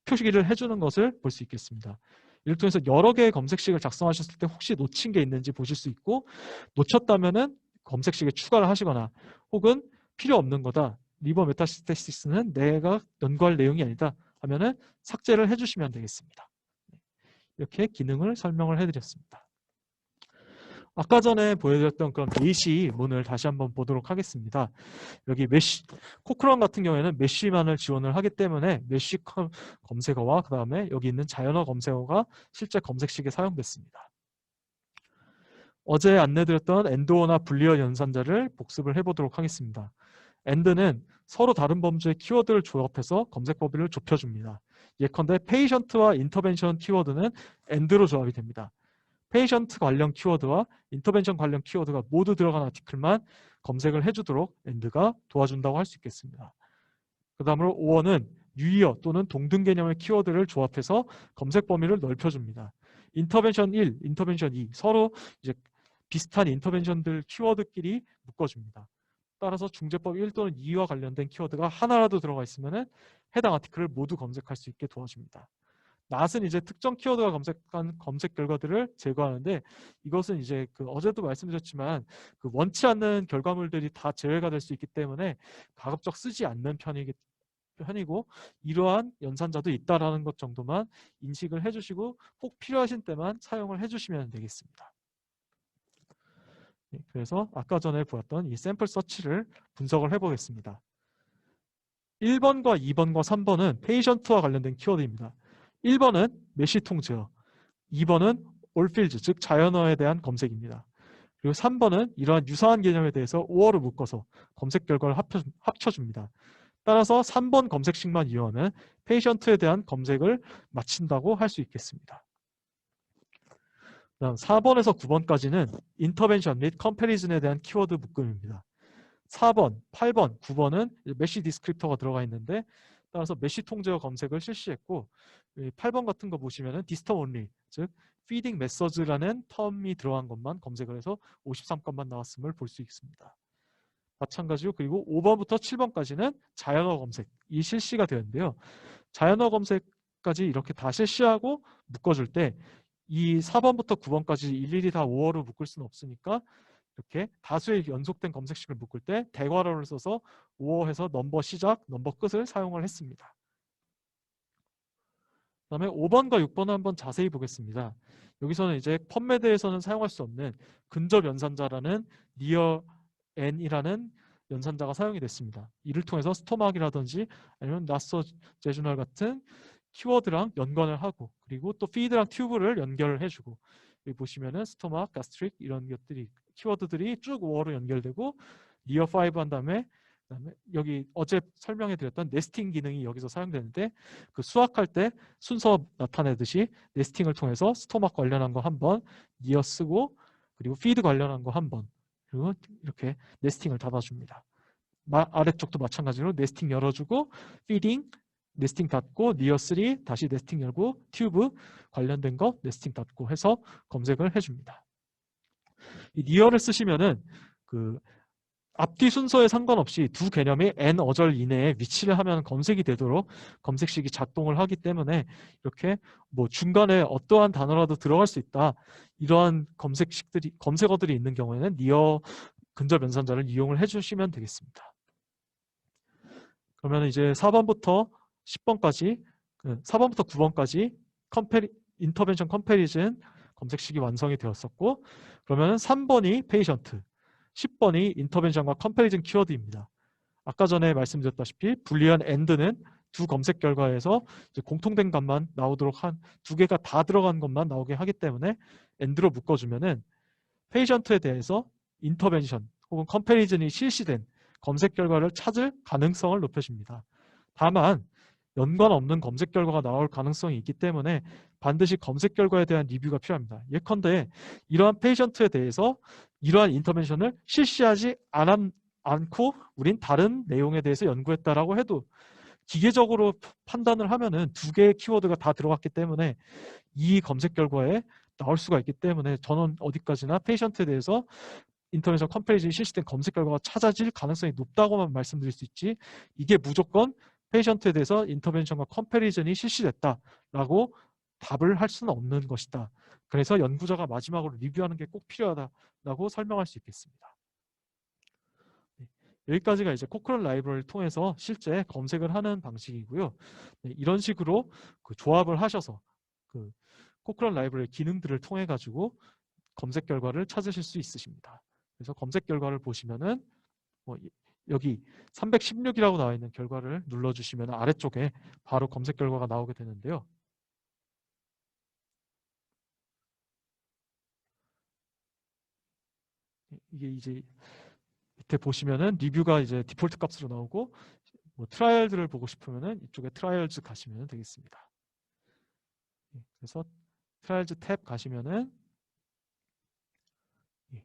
표시를 해주는 것을 볼 수 있겠습니다. 이를 통해서 여러 개의 검색식을 작성하셨을 때 혹시 놓친 게 있는지 보실 수 있고 놓쳤다면은 검색식에 추가를 하시거나 혹은 필요 없는 거다. 리버 메타스태시스는 내가 연구할 내용이 아니다 하면은 삭제를 해주시면 되겠습니다. 이렇게 기능을 설명을 해드렸습니다. 아까 전에 보여드렸던 그런 메시 문을 다시 한번 보도록 하겠습니다. 여기 메시, 코크런 같은 경우에는 메시만을 지원을 하기 때문에 메시 검색어와 그 다음에 여기 있는 자연어 검색어가 실제 검색식에 사용됐습니다. 어제 안내드렸던 엔드어나 불리어 연산자를 복습을 해보도록 하겠습니다. 엔드는 서로 다른 범주의 키워드를 조합해서 검색 범위를 좁혀줍니다. 예컨대 페이션트와 인터벤션 키워드는 엔드로 조합이 됩니다. 페이션트 관련 키워드와 인터벤션 관련 키워드가 모두 들어간 아티클만 검색을 해주도록 엔드가 도와준다고 할 수 있겠습니다. 그 다음으로 5원은 유의어 또는 동등 개념의 키워드를 조합해서 검색 범위를 넓혀줍니다. 인터벤션 1, 인터벤션 2 서로 이제 비슷한 인터벤션들 키워드끼리 묶어줍니다. 따라서 중재법 1 또는 2와 관련된 키워드가 하나라도 들어가 있으면 해당 아티클을 모두 검색할 수 있게 도와줍니다. 낫은 이제 특정 키워드가 검색한 검색 결과들을 제거하는데 이것은 이제 어제도 말씀드렸지만 원치 않는 결과물들이 다 제외가 될 수 있기 때문에 가급적 쓰지 않는 편이고 이러한 연산자도 있다라는 것 정도만 인식을 해주시고 꼭 필요하신 때만 사용을 해주시면 되겠습니다. 그래서 아까 전에 보았던 이 샘플 서치를 분석을 해보겠습니다. 1번과 2번과 3번은 페이션트와 관련된 키워드입니다. 1번은 메시 통제어, 2번은 올필즈, 즉 자연어에 대한 검색입니다. 그리고 3번은 이러한 유사한 개념에 대해서 5어를 묶어서 검색 결과를 합쳐줍니다. 따라서 3번 검색식만 이용하면 페이션트에 대한 검색을 마친다고 할 수 있겠습니다. 그다음 4번에서 9번까지는 인터벤션 및 컴패리즌에 대한 키워드 묶음입니다. 4번, 8번, 9번은 메시 디스크립터가 들어가 있는데 따라서 메시 통제어 검색을 실시했고 8번 같은 거 보시면은 디스텀 온리, 즉 feeding methods라는 텀이 들어간 것만 검색을 해서 53건만 나왔음을 볼 수 있습니다. 마찬가지로 그리고 5번부터 7번까지는 자연어 검색이 실시가 되는데요. 자연어 검색까지 이렇게 다 실시하고 묶어줄 때 이 4번부터 9번까지 일일이 다 5어로 묶을 수는 없으니까 이렇게 다수의 연속된 검색식을 묶을 때 대괄호를 써서 5어해서 넘버 시작, 넘버 끝을 사용을 했습니다. 그 다음에 5번과 6번을 한번 자세히 보겠습니다. 여기서는 이제 펀메드에서는 사용할 수 없는 근접 연산자라는 near n이라는 연산자가 사용이 됐습니다. 이를 통해서 스토막이라든지 아니면 나서 제주널 같은 키워드랑 연관을 하고 그리고 또 피드랑 튜브를 연결을 해주고 여기 보시면은 스토막, 가스트릭 이런 것들이 키워드들이 쭉 5어로 연결되고 near 5 한 다음에 그다음에 여기 어제 설명해 드렸던 네스팅 기능이 여기서 사용되는데 수학할 때 순서 나타내듯이 네스팅을 통해서 스토막 관련한 거 한 번, near 쓰고 그리고 feed 관련한 거 한 번 그리고 이렇게 네스팅을 닫아줍니다. 아래쪽도 마찬가지로 네스팅 열어주고 feeding 네스팅 닫고 near 3 다시 네스팅 열고 튜브 관련된 거 네스팅 닫고 해서 검색을 해줍니다. 이 near를 쓰시면은 앞뒤 순서에 상관없이 두 개념이 n 어절 이내에 위치를 하면 검색이 되도록 검색식이 작동을 하기 때문에 이렇게 뭐 중간에 어떠한 단어라도 들어갈 수 있다. 이러한 검색어들이 있는 경우에는 니어 근접 연산자를 이용을 해주시면 되겠습니다. 그러면 이제 4번부터 10번까지 4번부터 9번까지 인터벤션 컴패리즌 검색식이 완성이 되었었고, 그러면 3번이 페이션트, 10번이 인터벤션과 컴패리즌 키워드입니다. 아까 전에 말씀드렸다시피 불리한 AND는 두 검색 결과에서 이제 공통된 값만 나오도록 한 두 개가 다 들어간 것만 나오게 하기 때문에 AND로 묶어주면은 페이션트에 대해서 인터벤션 혹은 컴패리즌이 실시된 검색 결과를 찾을 가능성을 높여줍니다. 다만 연관 없는 검색 결과가 나올 가능성이 있기 때문에 반드시 검색 결과에 대한 리뷰가 필요합니다. 예컨대 이러한 페이션트에 대해서 이러한 인터벤션을 실시하지 않고 우린 다른 내용에 대해서 연구했다라고 해도 기계적으로 판단을 하면은 두 개의 키워드가 다 들어갔기 때문에 이 검색 결과에 나올 수가 있기 때문에 저는 어디까지나 페이션트에 대해서 인터넷에서 컴패리즌이 실시된 검색 결과가 찾아질 가능성이 높다고만 말씀드릴 수 있지, 이게 무조건 페이션트에 대해서 인터벤션과 컴패리즌이 실시됐다라고 답을 할 수는 없는 것이다. 그래서 연구자가 마지막으로 리뷰하는 게 꼭 필요하다라고 설명할 수 있겠습니다. 여기까지가 이제 코크런 라이브러리를 통해서 실제 검색을 하는 방식이고요. 이런 식으로 조합을 하셔서 코크런 라이브러리 기능들을 통해 가지고 검색 결과를 찾으실 수 있으십니다. 그래서 검색 결과를 보시면은 여기 316이라고 나와 있는 결과를 눌러주시면 아래쪽에 바로 검색 결과가 나오게 되는데요. 이게 이제 밑에 보시면은 리뷰가 이제 디폴트 값으로 나오고, 뭐 트라이얼들을 보고 싶으면은 이쪽에 트라이얼즈 가시면 되겠습니다. 그래서 트라이얼즈 탭 가시면은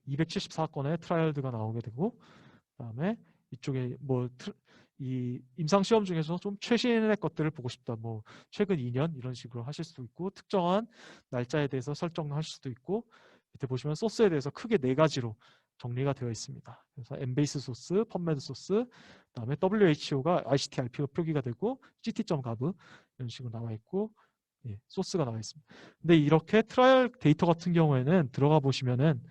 274건의 트라이얼드가 나오게 되고, 그다음에 이쪽에 뭐 이 임상 시험 중에서 좀 최신의 것들을 보고 싶다, 뭐 최근 2년 이런 식으로 하실 수도 있고, 특정한 날짜에 대해서 설정하실 수도 있고, 밑에 보시면 소스에 대해서 크게 4가지로 정리가 되어 있습니다. 그래서 엠베이스 소스, 펀메드 소스, 그다음에 WHO가 ICT-RP로 표기가 되고 ct.gov 이런 식으로 나와 있고, 소스가 나와 있습니다. 근데 이렇게 트라이얼 데이터 같은 경우에는 들어가 보시면은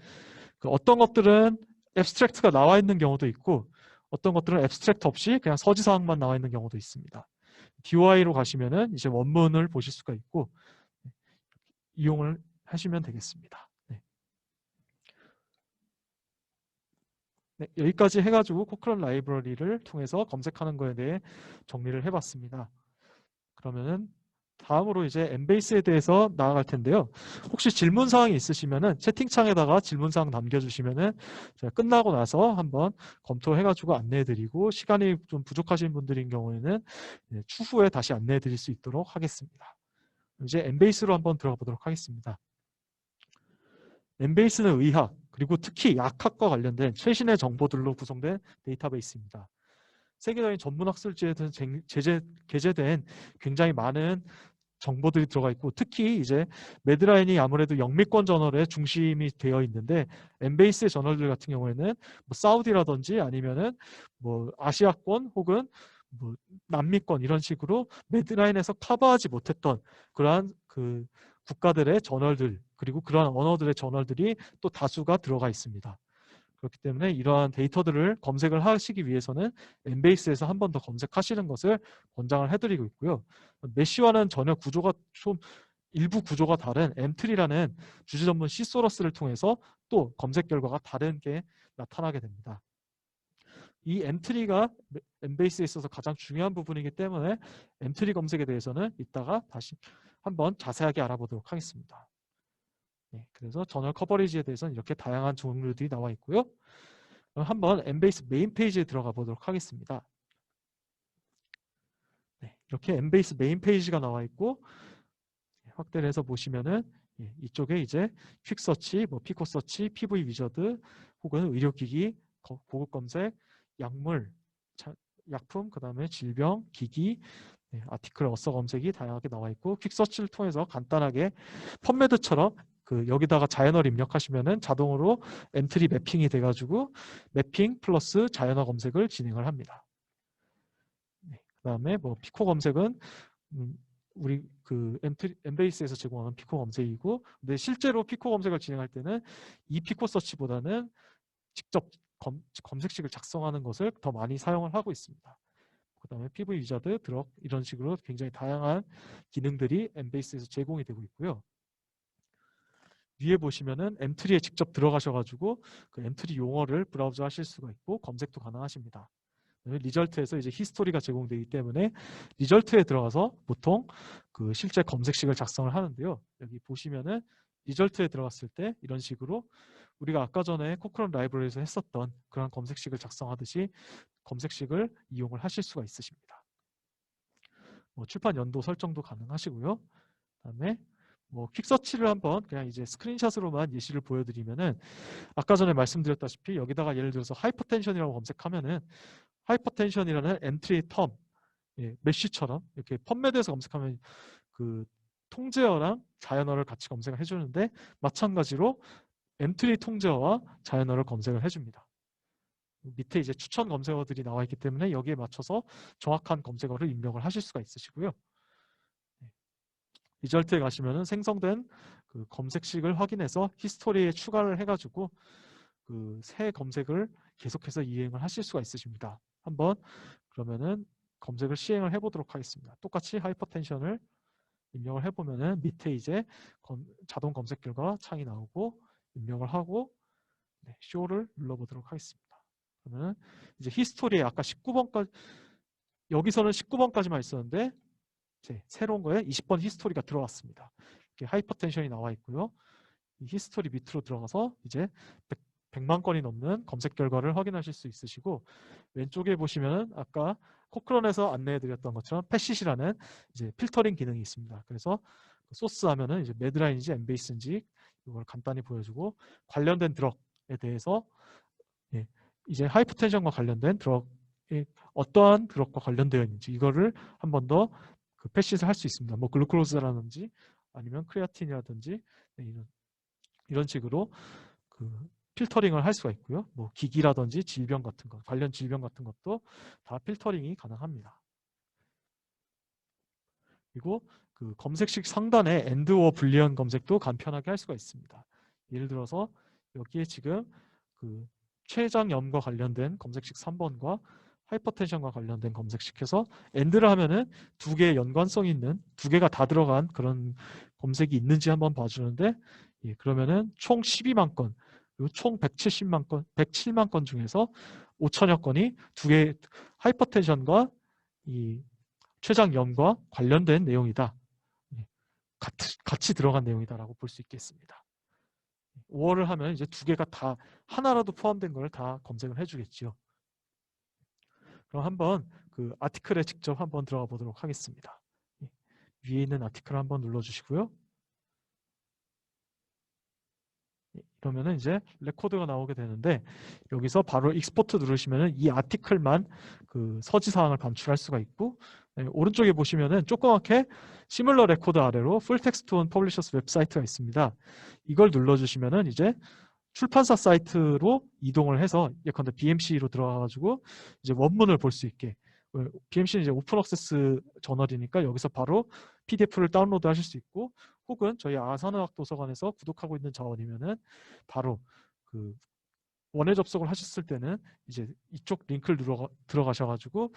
어떤 것들은 앱스트랙트가 나와 있는 경우도 있고, 어떤 것들은 앱스트랙트 없이 그냥 서지사항만 나와 있는 경우도 있습니다. DOI로 가시면은 이제 원문을 보실 수가 있고 이용을 하시면 되겠습니다. 네, 여기까지 해가지고 코크런 라이브러리를 통해서 검색하는 거에 대해 정리를 해봤습니다. 그러면은 다음으로 이제 엠베이스에 대해서 나아갈 텐데요. 혹시 질문 사항이 있으시면은 채팅창에다가 질문 사항 남겨주시면은 제가 끝나고 나서 한번 검토해가지고 안내해드리고, 시간이 좀 부족하신 분들인 경우에는 추후에 다시 안내해드릴 수 있도록 하겠습니다. 이제 엠베이스로 한번 들어가 보도록 하겠습니다. 엠베이스는 의학 그리고 특히 약학과 관련된 최신의 정보들로 구성된 데이터베이스입니다. 세계적인 전문학술지에 게재된 굉장히 많은 정보들이 들어가 있고, 특히 이제 매드라인이 아무래도 영미권 저널에 중심이 되어 있는데, 엠베이스의 저널들 같은 경우에는 뭐 사우디라든지 아니면은 뭐 아시아권 혹은 뭐 남미권 이런 식으로 매드라인에서 커버하지 못했던 그러한 국가들의 저널들, 그리고 그러한 언어들의 저널들이 또 다수가 들어가 있습니다. 그렇기 때문에 이러한 데이터들을 검색을 하시기 위해서는 엠베이스에서 한 번 더 검색하시는 것을 권장을 해드리고 있고요. 메쉬와는 전혀 구조가 좀 일부 구조가 다른 엠트리라는 주제 전문 C소러스를 통해서 또 검색 결과가 다른 게 나타나게 됩니다. 이 엠트리가 엠베이스에 있어서 가장 중요한 부분이기 때문에 엠트리 검색에 대해서는 이따가 다시 한번 자세하게 알아보도록 하겠습니다. 그래서 저널 커버리지에 대해서는 이렇게 다양한 종류들이 나와 있고요. 한번 엠베이스 메인 페이지에 들어가 보도록 하겠습니다. 이렇게 엠베이스 메인 페이지가 나와 있고, 확대를 해서 보시면은 이쪽에 이제 퀵서치, 뭐 피코서치, PV 위저드 혹은 의료기기, 고급 검색, 약물, 약품, 그 다음에 질병, 기기, 아티클 어서 검색이 다양하게 나와 있고, 퀵서치를 통해서 간단하게 펀메드처럼 그 여기다가 자연어를 입력하시면은 자동으로 엔트리 매핑이 돼가지고 매핑 플러스 자연어 검색을 진행을 합니다. 네, 그다음에 뭐 피코 검색은 우리 그 엠베이스에서 제공하는 피코 검색이고, 근데 실제로 피코 검색을 진행할 때는 이 피코 서치보다는 직접 검색식을 작성하는 것을 더 많이 사용을 하고 있습니다. 그 다음에 PV 위자드, 드럭 이런 식으로 굉장히 다양한 기능들이 엠베이스에서 제공이 되고 있고요. 위에 보시면은 엠트리에 직접 들어가셔가지고 그 엠트리 용어를 브라우저 하실 수가 있고 검색도 가능하십니다. 리절트에서 이제 히스토리가 제공되기 때문에 리절트에 들어가서 보통 그 실제 검색식을 작성을 하는데요. 여기 보시면은 리절트에 들어갔을 때 이런 식으로 우리가 아까 전에 코크론 라이브러리에서 했었던 그런 검색식을 작성하듯이 검색식을 이용을 하실 수가 있으십니다. 뭐 출판 연도 설정도 가능하시고요. 그다음에 뭐 퀵서치를 한번 그냥 이제 스크린샷으로만 예시를 보여드리면은 아까 전에 말씀드렸다시피 여기다가 예를 들어서 하이퍼텐션이라고 검색하면은 하이퍼텐션이라는 엔트리 텀, 메쉬처럼 이렇게 펀메드에서 검색하면 그 통제어랑 자연어를 같이 검색을 해주는데 마찬가지로 엔트리 통제어와 자연어를 검색을 해줍니다. 밑에 이제 추천 검색어들이 나와 있기 때문에 여기에 맞춰서 정확한 검색어를 입력을 하실 수가 있으시고요. 리절트에 가시면은 생성된 그 검색식을 확인해서 히스토리에 추가를 해가지고 그 새 검색을 계속해서 이행을 하실 수가 있으십니다. 한번 그러면은 검색을 시행을 해보도록 하겠습니다. 똑같이 하이퍼텐션을 입력을 해보면은 밑에 이제 자동 검색 결과 창이 나오고 입력을 하고 쇼를 눌러보도록 하겠습니다. 그러면 이제 히스토리에 아까 19번까지 여기서는 19번까지만 있었는데 새로운 거에 20번 히스토리가 들어왔습니다. 이렇게 하이퍼텐션이 나와 있고요. 이 히스토리 밑으로 들어가서 이제 100만 건이 넘는 검색 결과를 확인하실 수 있으시고 왼쪽에 보시면은 아까 코크론에서 안내해드렸던 것처럼 패시시라는 이제 필터링 기능이 있습니다. 그래서 소스 하면은 이제 매드라인인지 엠베이스인지 이걸 간단히 보여주고 관련된 드럭에 대해서 이제 하이퍼텐션과 관련된 드럭이 어떠한 드럭과 관련되어 있는지 이거를 한 번 더 그 패시를 할 수 있습니다. 뭐 글루코즈라든지 아니면 크레아틴이라든지 이런 식으로 그 필터링을 할 수가 있고요. 뭐 기기라든지 질병 같은 것, 관련 질병 같은 것도 다 필터링이 가능합니다. 그리고 그 검색식 상단에 엔드워 불리언 검색도 간편하게 할 수가 있습니다. 예를 들어서 여기에 지금 그 췌장염과 관련된 검색식 3번과 하이퍼텐션과 관련된 검색식해서 엔드를 하면은 두 개의 연관성이 있는 두 개가 다 들어간 그런 검색이 있는지 한번 봐주는데 그러면은 총 12만 건 그리고 총 170만 건, 107만 건 중에서 5천여 건이 두 개의 하이퍼텐션과 이 췌장염과 관련된 내용이다. 같이 들어간 내용이다라고 볼 수 있겠습니다. 5월을 하면 이제 두 개가 다 하나라도 포함된 걸 다 검색을 해주겠죠. 그럼 한번 그 아티클에 직접 한번 들어가 보도록 하겠습니다. 위에 있는 아티클 한번 눌러주시고요. 그러면은 이제 레코드가 나오게 되는데 여기서 바로 익스포트 누르시면은 이 아티클만 그 서지 사항을 반출할 수가 있고 오른쪽에 보시면은 조그맣게 시뮬러 레코드 아래로 풀 텍스트 온 퍼블리셔스 웹사이트가 있습니다. 이걸 눌러주시면은 이제 출판사 사이트로 이동을 해서 예컨대 BMC로 들어가가지고 이제 원문을 볼 수 있게 BMC는 이제 오픈 액세스 저널이니까 여기서 바로 PDF를 다운로드 하실 수 있고 혹은 저희 아산의학 도서관에서 구독하고 있는 자원이면은 바로 그 원회 접속을 하셨을 때는 이제 이쪽 링크를 들어가셔가지고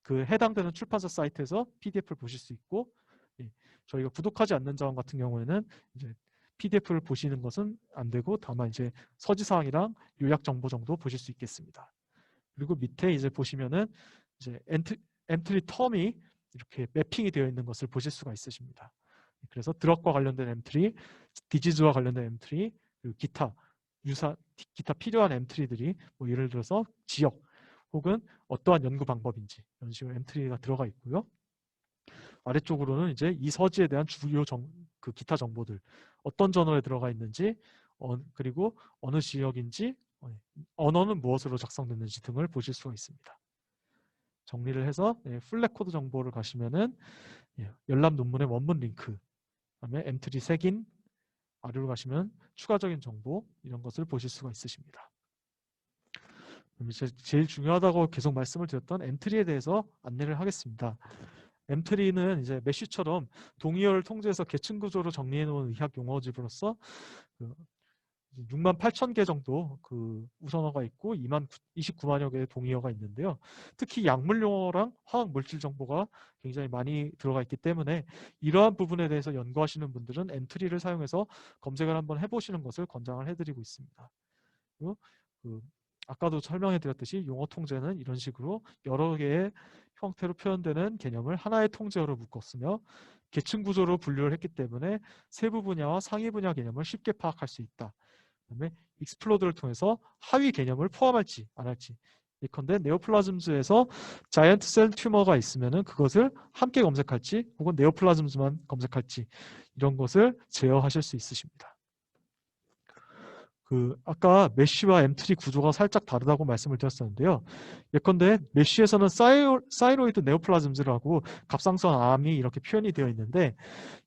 그 해당되는 출판사 사이트에서 PDF를 보실 수 있고 저희가 구독하지 않는 자원 같은 경우에는 이제 PDF를 보시는 것은 안 되고 다만 이제 서지사항이랑 요약 정보 정도 보실 수 있겠습니다. 그리고 밑에 이제 보시면은 이제 엔트리 텀이 이렇게 매핑이 되어 있는 것을 보실 수가 있으십니다. 그래서 드럭과 관련된 엔트리, 디지즈와 관련된 엔트리, 그리고 기타 필요한 엔트리들이 뭐 예를 들어서 지역 혹은 어떠한 연구 방법인지 이런 식으로 엔트리가 들어가 있고요. 아래쪽으로는 이제 이 서지에 대한 주요 그 기타 정보들 어떤 저널에 들어가 있는지 그리고 어느 지역인지 언어는 무엇으로 작성됐는지 등을 보실 수가 있습니다. 정리를 해서 풀레코드 정보를 가시면은 열람 논문의 원문 링크, 그다음에 엔트리 색인, 아래로 가시면 추가적인 정보 이런 것을 보실 수가 있으십니다. 그럼 이제 제일 중요하다고 계속 말씀을 드렸던 엔트리에 대해서 안내를 하겠습니다. 엔트리는 이제 메쉬처럼 동의어를 통제해서 계층 구조로 정리해 놓은 의학 용어집으로서 68,000개 정도 그 우선어가 있고 29만여 개의 동의어가 있는데요. 특히 약물 용어랑 화학 물질 정보가 굉장히 많이 들어가 있기 때문에 이러한 부분에 대해서 연구하시는 분들은 엔트리를 사용해서 검색을 한번 해보시는 것을 권장을 해드리고 있습니다. 그리고 아까도 설명해 드렸듯이 용어 통제는 이런 식으로 여러 개의 형태로 표현되는 개념을 하나의 통제어로 묶었으며 계층 구조로 분류를 했기 때문에 세부 분야와 상위 분야 개념을 쉽게 파악할 수 있다. 그다음에 익스플로드를 통해서 하위 개념을 포함할지 안 할지. 예컨대 네오플라즘즈에서 자이언트 셀 튜머가 있으면은 그것을 함께 검색할지 혹은 네오플라즘즈만 검색할지 이런 것을 제어하실 수 있으십니다. 아까 메쉬와 M3 구조가 살짝 다르다고 말씀을 드렸었는데요. 예컨대 메쉬에서는 사이로이드 네오플라즘즈라고 갑상선 암이 이렇게 표현이 되어 있는데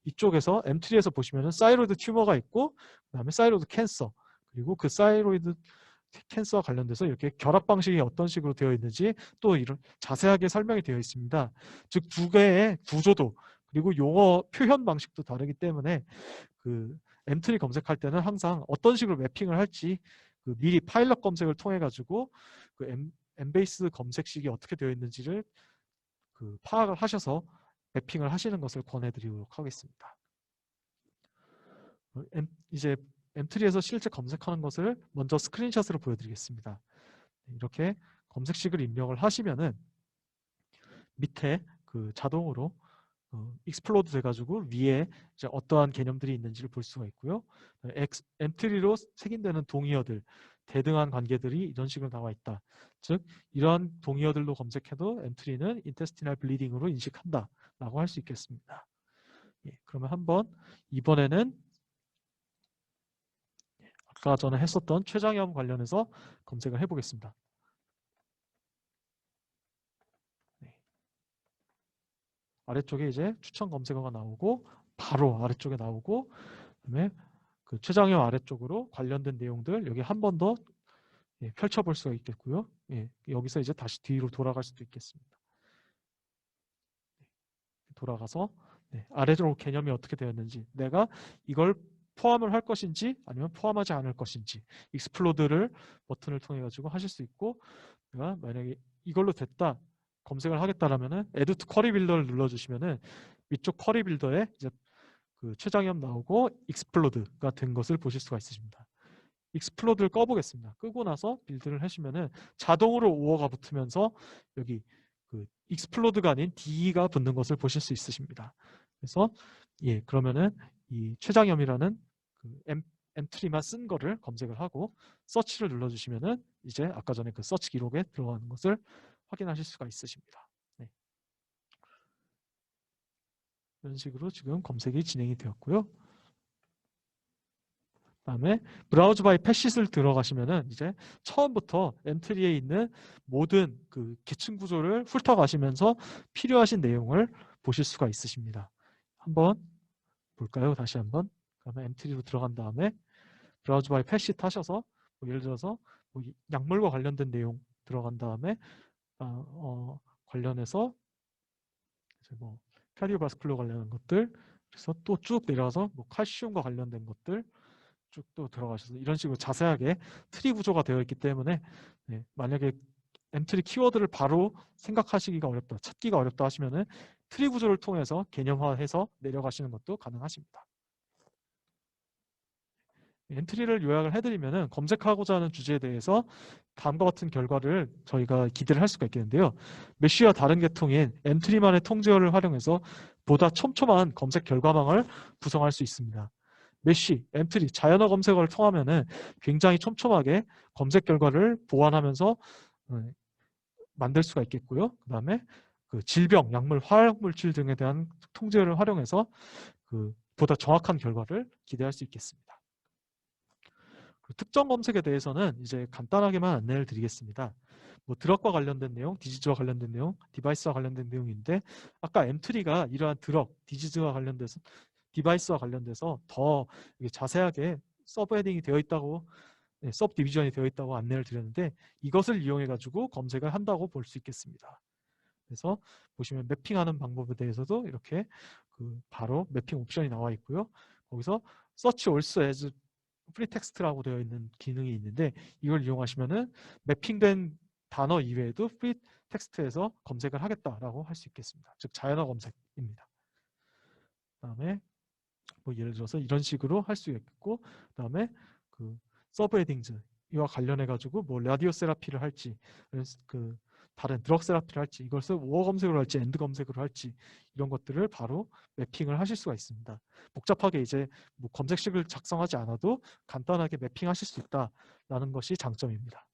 이쪽에서 M3에서 보시면은 사이로이드 튜머가 있고 그다음에 사이로이드 캔서 그리고 그 사이로이드 캔서와 관련돼서 이렇게 결합 방식이 어떤 식으로 되어 있는지 또 이런 자세하게 설명이 되어 있습니다. 즉 두 개의 구조도 그리고 용어 표현 방식도 다르기 때문에 M3 검색할 때는 항상 어떤 식으로 매핑을 할지 미리 파일럿 검색을 통해 가지고 엠베이스 검색식이 어떻게 되어 있는지를 파악을 하셔서 매핑을 하시는 것을 권해드리도록 하겠습니다. 이제 M3에서 실제 검색하는 것을 먼저 스크린샷으로 보여드리겠습니다. 이렇게 검색식을 입력을 하시면은 밑에 자동으로 익스플로드 돼가지고 위에 이제 어떠한 개념들이 있는지를 볼 수가 있고요. M3로 색인되는 동의어들, 대등한 관계들이 이런 식으로 나와 있다. 즉 이러한 동의어들로 검색해도 M3는 인테스티널 블리딩으로 인식한다 라고 할 수 있겠습니다. 예, 그러면 한번 이번에는 아까 전에 했었던 췌장염 관련해서 검색을 해보겠습니다. 네. 아래쪽에 이제 추천 검색어가 나오고 바로 아래쪽에 나오고 그다음에 췌장염 아래쪽으로 관련된 내용들 여기 한 번 더 펼쳐볼 수가 있겠고요. 예, 여기서 이제 다시 뒤로 돌아갈 수도 있겠습니다. 돌아가서 아래쪽으로 개념이 어떻게 되었는지 내가 이걸 포함을 할 것인지 아니면 포함하지 않을 것인지 익스플로드를 버튼을 통해 가지고 하실 수 있고 내가 만약에 이걸로 됐다 검색을 하겠다라면은 Add to Query Builder를 눌러주시면은 위쪽 쿼리 빌더에 이제 췌장염 나오고 익스플로드가 된 것을 보실 수가 있으십니다. 익스플로드를 꺼보겠습니다. 끄고 나서 빌드를 하시면은 자동으로 5어가 붙으면서 여기 익스플로드가 아닌 D가 붙는 것을 보실 수 있으십니다. 그래서 예 그러면은 이 췌장염이라는 엔트리만 쓴 거를 검색을 하고 서치를 눌러주시면은 이제 아까 전에 서치 기록에 들어가는 것을 확인하실 수가 있으십니다. 네. 이런 식으로 지금 검색이 진행이 되었고요. 그다음에 브라우즈 바이 패시스를 들어가시면은 이제 처음부터 엔트리에 있는 모든 계층 구조를 훑어가시면서 필요하신 내용을 보실 수가 있으십니다. 한번 볼까요? 다시 한번. 그러면 엔트리로 들어간 다음에 브라우즈 바이 패시 타셔서 예를 들어서 약물과 관련된 내용 들어간 다음에 관련해서 이제 카디오바스쿨러 관련한 것들 그래서 또 쭉 내려가서 칼슘과 관련된 것들 쭉 또 들어가셔서 이런 식으로 자세하게 트리 구조가 되어 있기 때문에 만약에 M3 키워드를 바로 생각하시기가 어렵다, 찾기가 어렵다 하시면은 트리 구조를 통해서 개념화해서 내려가시는 것도 가능하십니다. 엔트리를 요약을 해드리면은 검색하고자 하는 주제에 대해서 다음과 같은 결과를 저희가 기대를 할 수가 있겠는데요. 메쉬와 다른 계통인 엔트리만의 통제어를 활용해서 보다 촘촘한 검색 결과망을 구성할 수 있습니다. 메쉬, 엔트리, 자연어 검색어를 통하면은 굉장히 촘촘하게 검색 결과를 보완하면서 만들 수가 있겠고요. 그 다음에 질병, 약물, 화학물질 등에 대한 통제를 활용해서 보다 정확한 결과를 기대할 수 있겠습니다. 특정 검색에 대해서는 이제 간단하게만 안내를 드리겠습니다. 드럭과 관련된 내용, 디지즈와 관련된 내용, 디바이스와 관련된 내용인데 아까 M3가 이러한 드럭, 디지즈와 관련돼서 디바이스와 관련돼서 더 자세하게 서브 헤딩이 되어 있다고, 서브 디비전이 되어 있다고 안내를 드렸는데, 이것을 이용해 가지고 검색을 한다고 볼 수 있겠습니다. 그래서 보시면 매핑하는 방법에 대해서도 이렇게 바로 매핑 옵션이 나와 있고요. 거기서 search also as free text라고 되어 있는 기능이 있는데, 이걸 이용하시면은 매핑된 단어 이외에도 free 텍스트에서 검색을 하겠다라고 할 수 있겠습니다. 즉 자연어 검색입니다. 그다음에 뭐 예를 들어서 이런 식으로 할 수 있고, 그다음에 서브 헤딩즈 이와 관련해 가지고 뭐 라디오 세라피를 할지, 다른 드럭 세라피를 할지, 이것을 오어 검색으로 할지 엔드 검색으로 할지, 이런 것들을 바로 매핑을 하실 수가 있습니다. 복잡하게 이제 뭐 검색식을 작성하지 않아도 간단하게 매핑하실 수 있다라는 것이 장점입니다.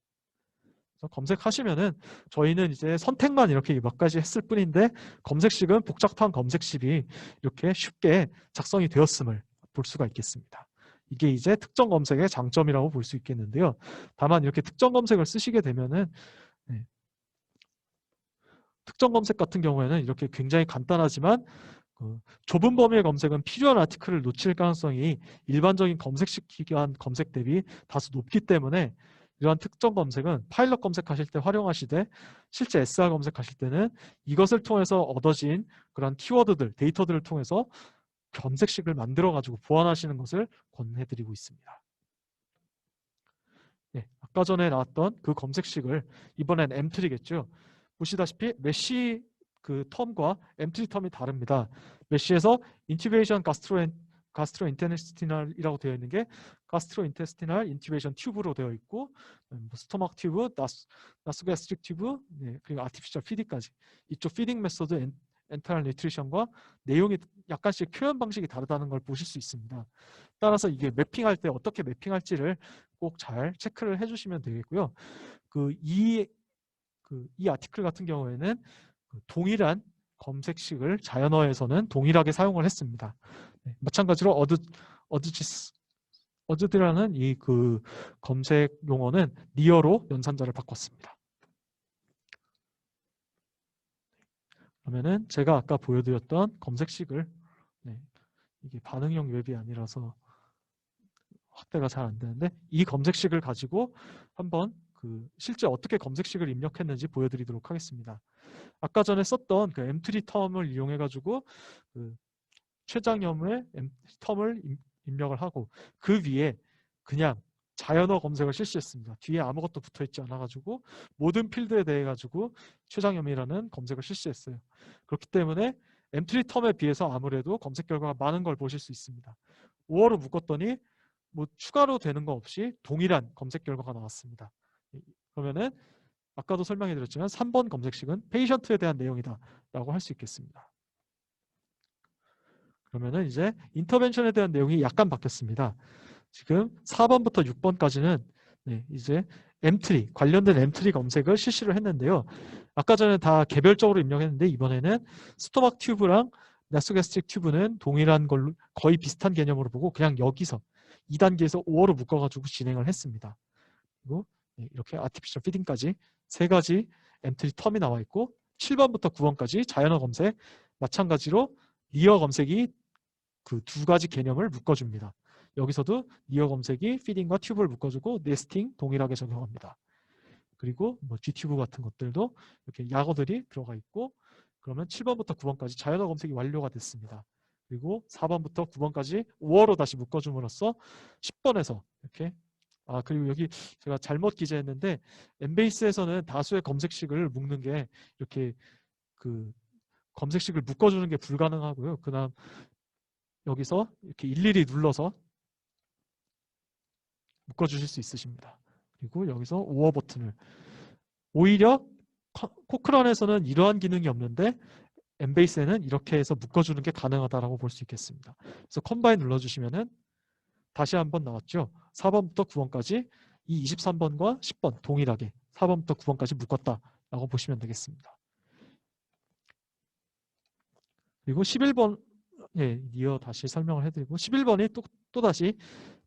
그래서 검색하시면은 저희는 이제 선택만 이렇게 몇 가지 했을 뿐인데, 검색식은 복잡한 검색식이 이렇게 쉽게 작성이 되었음을 볼 수가 있겠습니다. 이게 이제 특정 검색의 장점이라고 볼 수 있겠는데요. 다만 이렇게 특정 검색을 쓰시게 되면은 특정 검색 같은 경우에는 이렇게 굉장히 간단하지만 좁은 범위의 검색은 필요한 아티클을 놓칠 가능성이 일반적인 검색식 기반 검색 대비 다소 높기 때문에, 이러한 특정 검색은 파일럿 검색하실 때 활용하시되, 실제 SR 검색하실 때는 이것을 통해서 얻어진 그런 키워드들, 데이터들을 통해서 검색식을 만들어 가지고 보완하시는 것을 권해드리고 있습니다. 네, 아까 전에 나왔던 그 검색식을 이번엔 M3겠죠. 보시다시피 메쉬 텀과 M3 텀이 다릅니다. 메쉬에서 인튜베이션 가스트로인테스티널이라고 되어 있는 게 가스트로인테스티널 인튜베이션 튜브로 되어 있고, 스토막 튜브, 나소가스트릭 튜브, 그리고 아티피셜 피딩까지, 이쪽 피딩 메소드 엔터럴 뉴트리션과 내용이 약간씩 표현 방식이 다르다는 걸 보실 수 있습니다. 따라서 이게 매핑할 때 어떻게 매핑할지를 꼭 잘 체크를 해주시면 되겠고요. 이 아티클 같은 경우에는 동일한 검색식을 자연어에서는 동일하게 사용을 했습니다. 마찬가지로 어드드라는 이 검색 용어는 니어로 연산자를 바꿨습니다. 그러면은 제가 아까 보여드렸던 검색식을, 이게 반응형 웹이 아니라서 확대가 잘 안 되는데, 이 검색식을 가지고 한번 실제 어떻게 검색식을 입력했는지 보여드리도록 하겠습니다. 아까 전에 썼던 M3 텀을 이용해 가지고 최장염의 텀을 입력을 하고, 그 위에 그냥 자연어 검색을 실시했습니다. 뒤에 아무것도 붙어있지 않아 가지고 모든 필드에 대해 가지고 최장염이라는 검색을 실시했어요. 그렇기 때문에 M3 텀에 비해서 아무래도 검색 결과가 많은 걸 보실 수 있습니다. 5어로 묶었더니 뭐 추가로 되는 거 없이 동일한 검색 결과가 나왔습니다. 그러면은 아까도 설명해 드렸지만 3번 검색식은 페이션트에 대한 내용이다 라고 할 수 있겠습니다. 그러면은 이제 인터벤션에 대한 내용이 약간 바뀌었습니다. 지금 4번부터 6번까지는 이제 M3, 관련된 M3 검색을 실시를 했는데요. 아까 전에 다 개별적으로 입력했는데, 이번에는 스토막 튜브랑 나소가스트릭 튜브는 동일한 걸로 거의 비슷한 개념으로 보고 그냥 여기서 2단계에서 5어로 묶어가지고 진행을 했습니다. 그리고 이렇게 아티피셜 피딩까지 세 가지 M3 텀이 나와 있고, 7번부터 9번까지 자연어 검색, 마찬가지로 니어 검색이 그 두 가지 개념을 묶어줍니다. 여기서도 니어 검색이 피딩과 튜브를 묶어주고 네스팅 동일하게 적용합니다. 그리고 뭐 G튜브 같은 것들도 이렇게 약어들이 들어가 있고, 그러면 7번부터 9번까지 자연어 검색이 완료가 됐습니다. 그리고 4번부터 9번까지 5어로 다시 묶어줌으로써 10번에서 이렇게, 그리고 여기 제가 잘못 기재했는데, 엠베이스에서는 다수의 검색식을 묶는 게 이렇게 검색식을 묶어주는 게 불가능하고요. 그다음 여기서 이렇게 일일이 눌러서 묶어주실 수 있으십니다. 그리고 여기서 5어 버튼을, 오히려 코크런에서는 이러한 기능이 없는데 엠베이스에는 이렇게 해서 묶어주는 게 가능하다고 볼 수 있겠습니다. 그래서 컴바인 눌러주시면은 다시 한번 나왔죠. 4번부터 9번까지 이 23번과 10번 동일하게 4번부터 9번까지 묶었다라고 보시면 되겠습니다. 그리고 11번, 이어 다시 설명을 해드리고, 11번이 또다시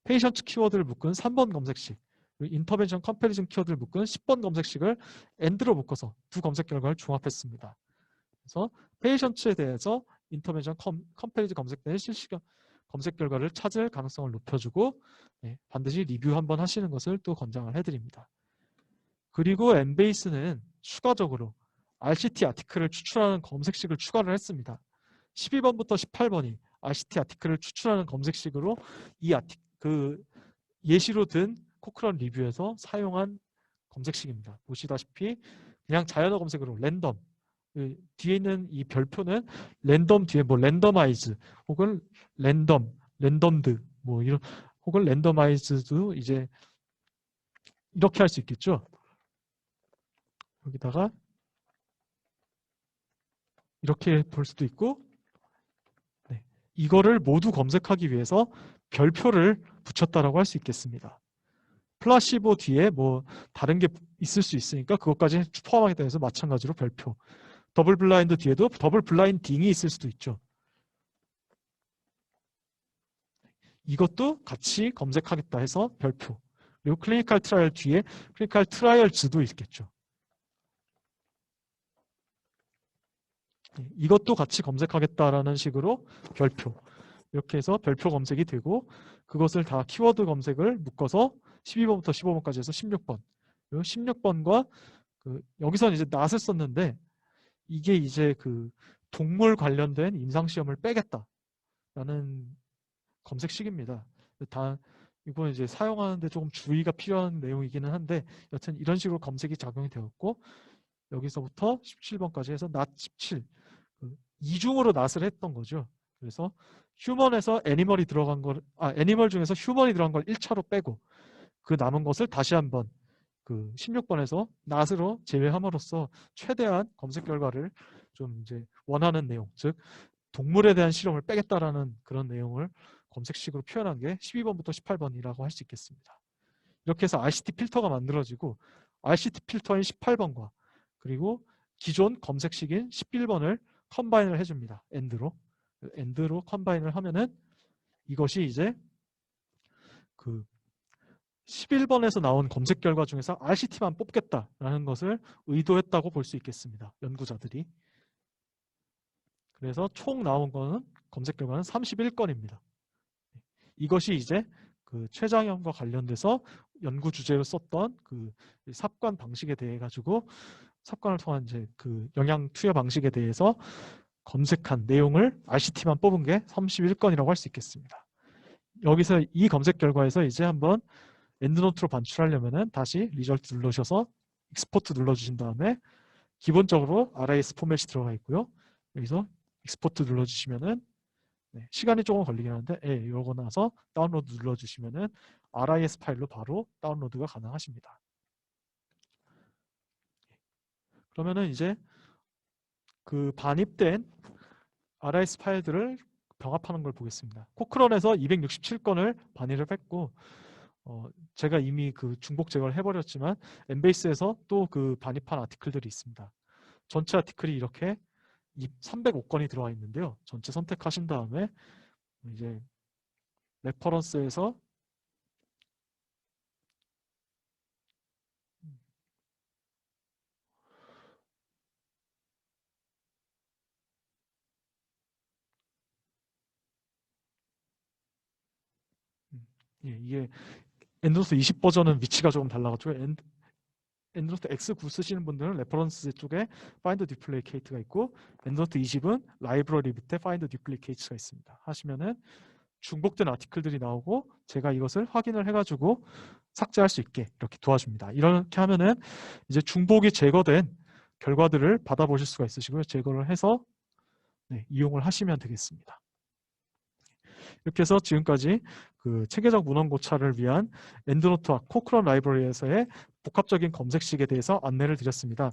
페이션트 키워드를 묶은 3번 검색식, 인터벤션 컴패리즌 키워드를 묶은 10번 검색식을 엔드로 묶어서 두 검색 결과를 종합했습니다. 그래서 페이션트에 대해서 인터벤션 컴페리즈 검색 때는 실시간 검색 결과를 찾을 가능성을 높여주고 반드시 리뷰 한번 하시는 것을 또 권장을 해드립니다. 그리고 엠베이스는 추가적으로 RCT 아티클을 추출하는 검색식을 추가를 했습니다. 12번부터 18번이 RCT 아티클을 추출하는 검색식으로 예시로 든 코크런 리뷰에서 사용한 검색식입니다. 보시다시피 그냥 자연어 검색으로 랜덤, 뒤에 있는 이 별표는 랜덤 뒤에 뭐 랜더마이즈 혹은 랜덤드 뭐 이런 혹은 랜더마이즈도 이제 이렇게 할 수 있겠죠. 여기다가 이렇게 볼 수도 있고, 이거를 모두 검색하기 위해서 별표를 붙였다라고 할 수 있겠습니다. 플라시보 뒤에 뭐 다른 게 있을 수 있으니까 그것까지 포함하겠다 해서 마찬가지로 별표. 더블 블라인드 뒤에도 더블 블라인딩이 있을 수도 있죠. 이것도 같이 검색하겠다 해서 별표. 그리고 클리니컬 트라이얼 뒤에 클리니컬 트라이얼즈도 있겠죠. 이것도 같이 검색하겠다라는 식으로 별표. 이렇게 해서 별표 검색이 되고 그것을 다 키워드 검색을 묶어서 12번부터 15번까지 해서 16번. 그리고 16번과 여기서는 이제 낫을 썼는데 이게 이제 그 동물 관련된 임상시험을 빼겠다라는 검색식입니다. 이건 이제 사용하는데 조금 주의가 필요한 내용이기는 한데 여튼 이런 식으로 검색이 작용이 되었고 여기서부터 17번까지 해서 낫 17 이중으로 낫을 했던 거죠. 그래서 휴먼에서 애니멀이 들어간 걸 애니멀 중에서 휴먼이 들어간 걸 1차로 빼고 그 남은 것을 다시 한번 그 16번에서 낫으로 제외함으로써 최대한 검색 결과를 좀 이제 원하는 내용, 즉 동물에 대한 실험을 빼겠다라는 그런 내용을 검색식으로 표현한 게 12번부터 18번이라고 할 수 있겠습니다. 이렇게 해서 RCT 필터가 만들어지고 RCT 필터인 18번과 그리고 기존 검색식인 11번을 컴바인을 해줍니다. 엔드로 컴바인을 하면은 이것이 이제 그 11번에서 나온 검색 결과 중에서 RCT만 뽑겠다라는 것을 의도했다고 볼 수 있겠습니다. 연구자들이. 그래서 총 나온 거는 검색 결과는 31건입니다. 이것이 이제 그 췌장염과 관련돼서 연구 주제로 썼던 그 삽관 방식에 대해 가지고 삽관을 통한 이제 그 영양 투여 방식에 대해서 검색한 내용을 RCT만 뽑은 게 31건이라고 할 수 있겠습니다. 여기서 이 검색 결과에서 이제 한번 엔드노트로 반출하려면은 다시 리절트 눌러주셔서 익스포트 눌러주신 다음에 기본적으로 RIS 포맷이 들어가 있고요. 여기서 익스포트 눌러주시면은 시간이 조금 걸리긴 하는데 이러고 나서 다운로드 눌러주시면은 RIS 파일로 바로 다운로드가 가능하십니다. 그러면은 이제 그 반입된 RIS 파일들을 병합하는 걸 보겠습니다. 코크런에서 267건을 반입을 했고 제가 이미 그 중복 제거를 해버렸지만 엠베이스에서 또 그 반입한 아티클들이 있습니다. 전체 아티클이 이렇게 305건이 들어와 있는데요. 전체 선택하신 다음에 이제 레퍼런스에서 이게 엔드노트 20 버전은 위치가 조금 달라가지고 엔드노트 X9 쓰시는 분들은 레퍼런스 쪽에 Find Duplicate가 있고 엔드노트 20은 라이브러리 밑에 Find Duplicates가 있습니다. 하시면은 중복된 아티클들이 나오고 제가 이것을 확인을 해가지고 삭제할 수 있게 이렇게 도와줍니다. 이렇게 하면은 이제 중복이 제거된 결과들을 받아보실 수가 있으시고요. 제거를 해서 이용을 하시면 되겠습니다. 이렇게 해서 지금까지 그 체계적 문헌 고찰을 위한 엔드노트와 코크런 라이브러리에서의 복합적인 검색식에 대해서 안내를 드렸습니다.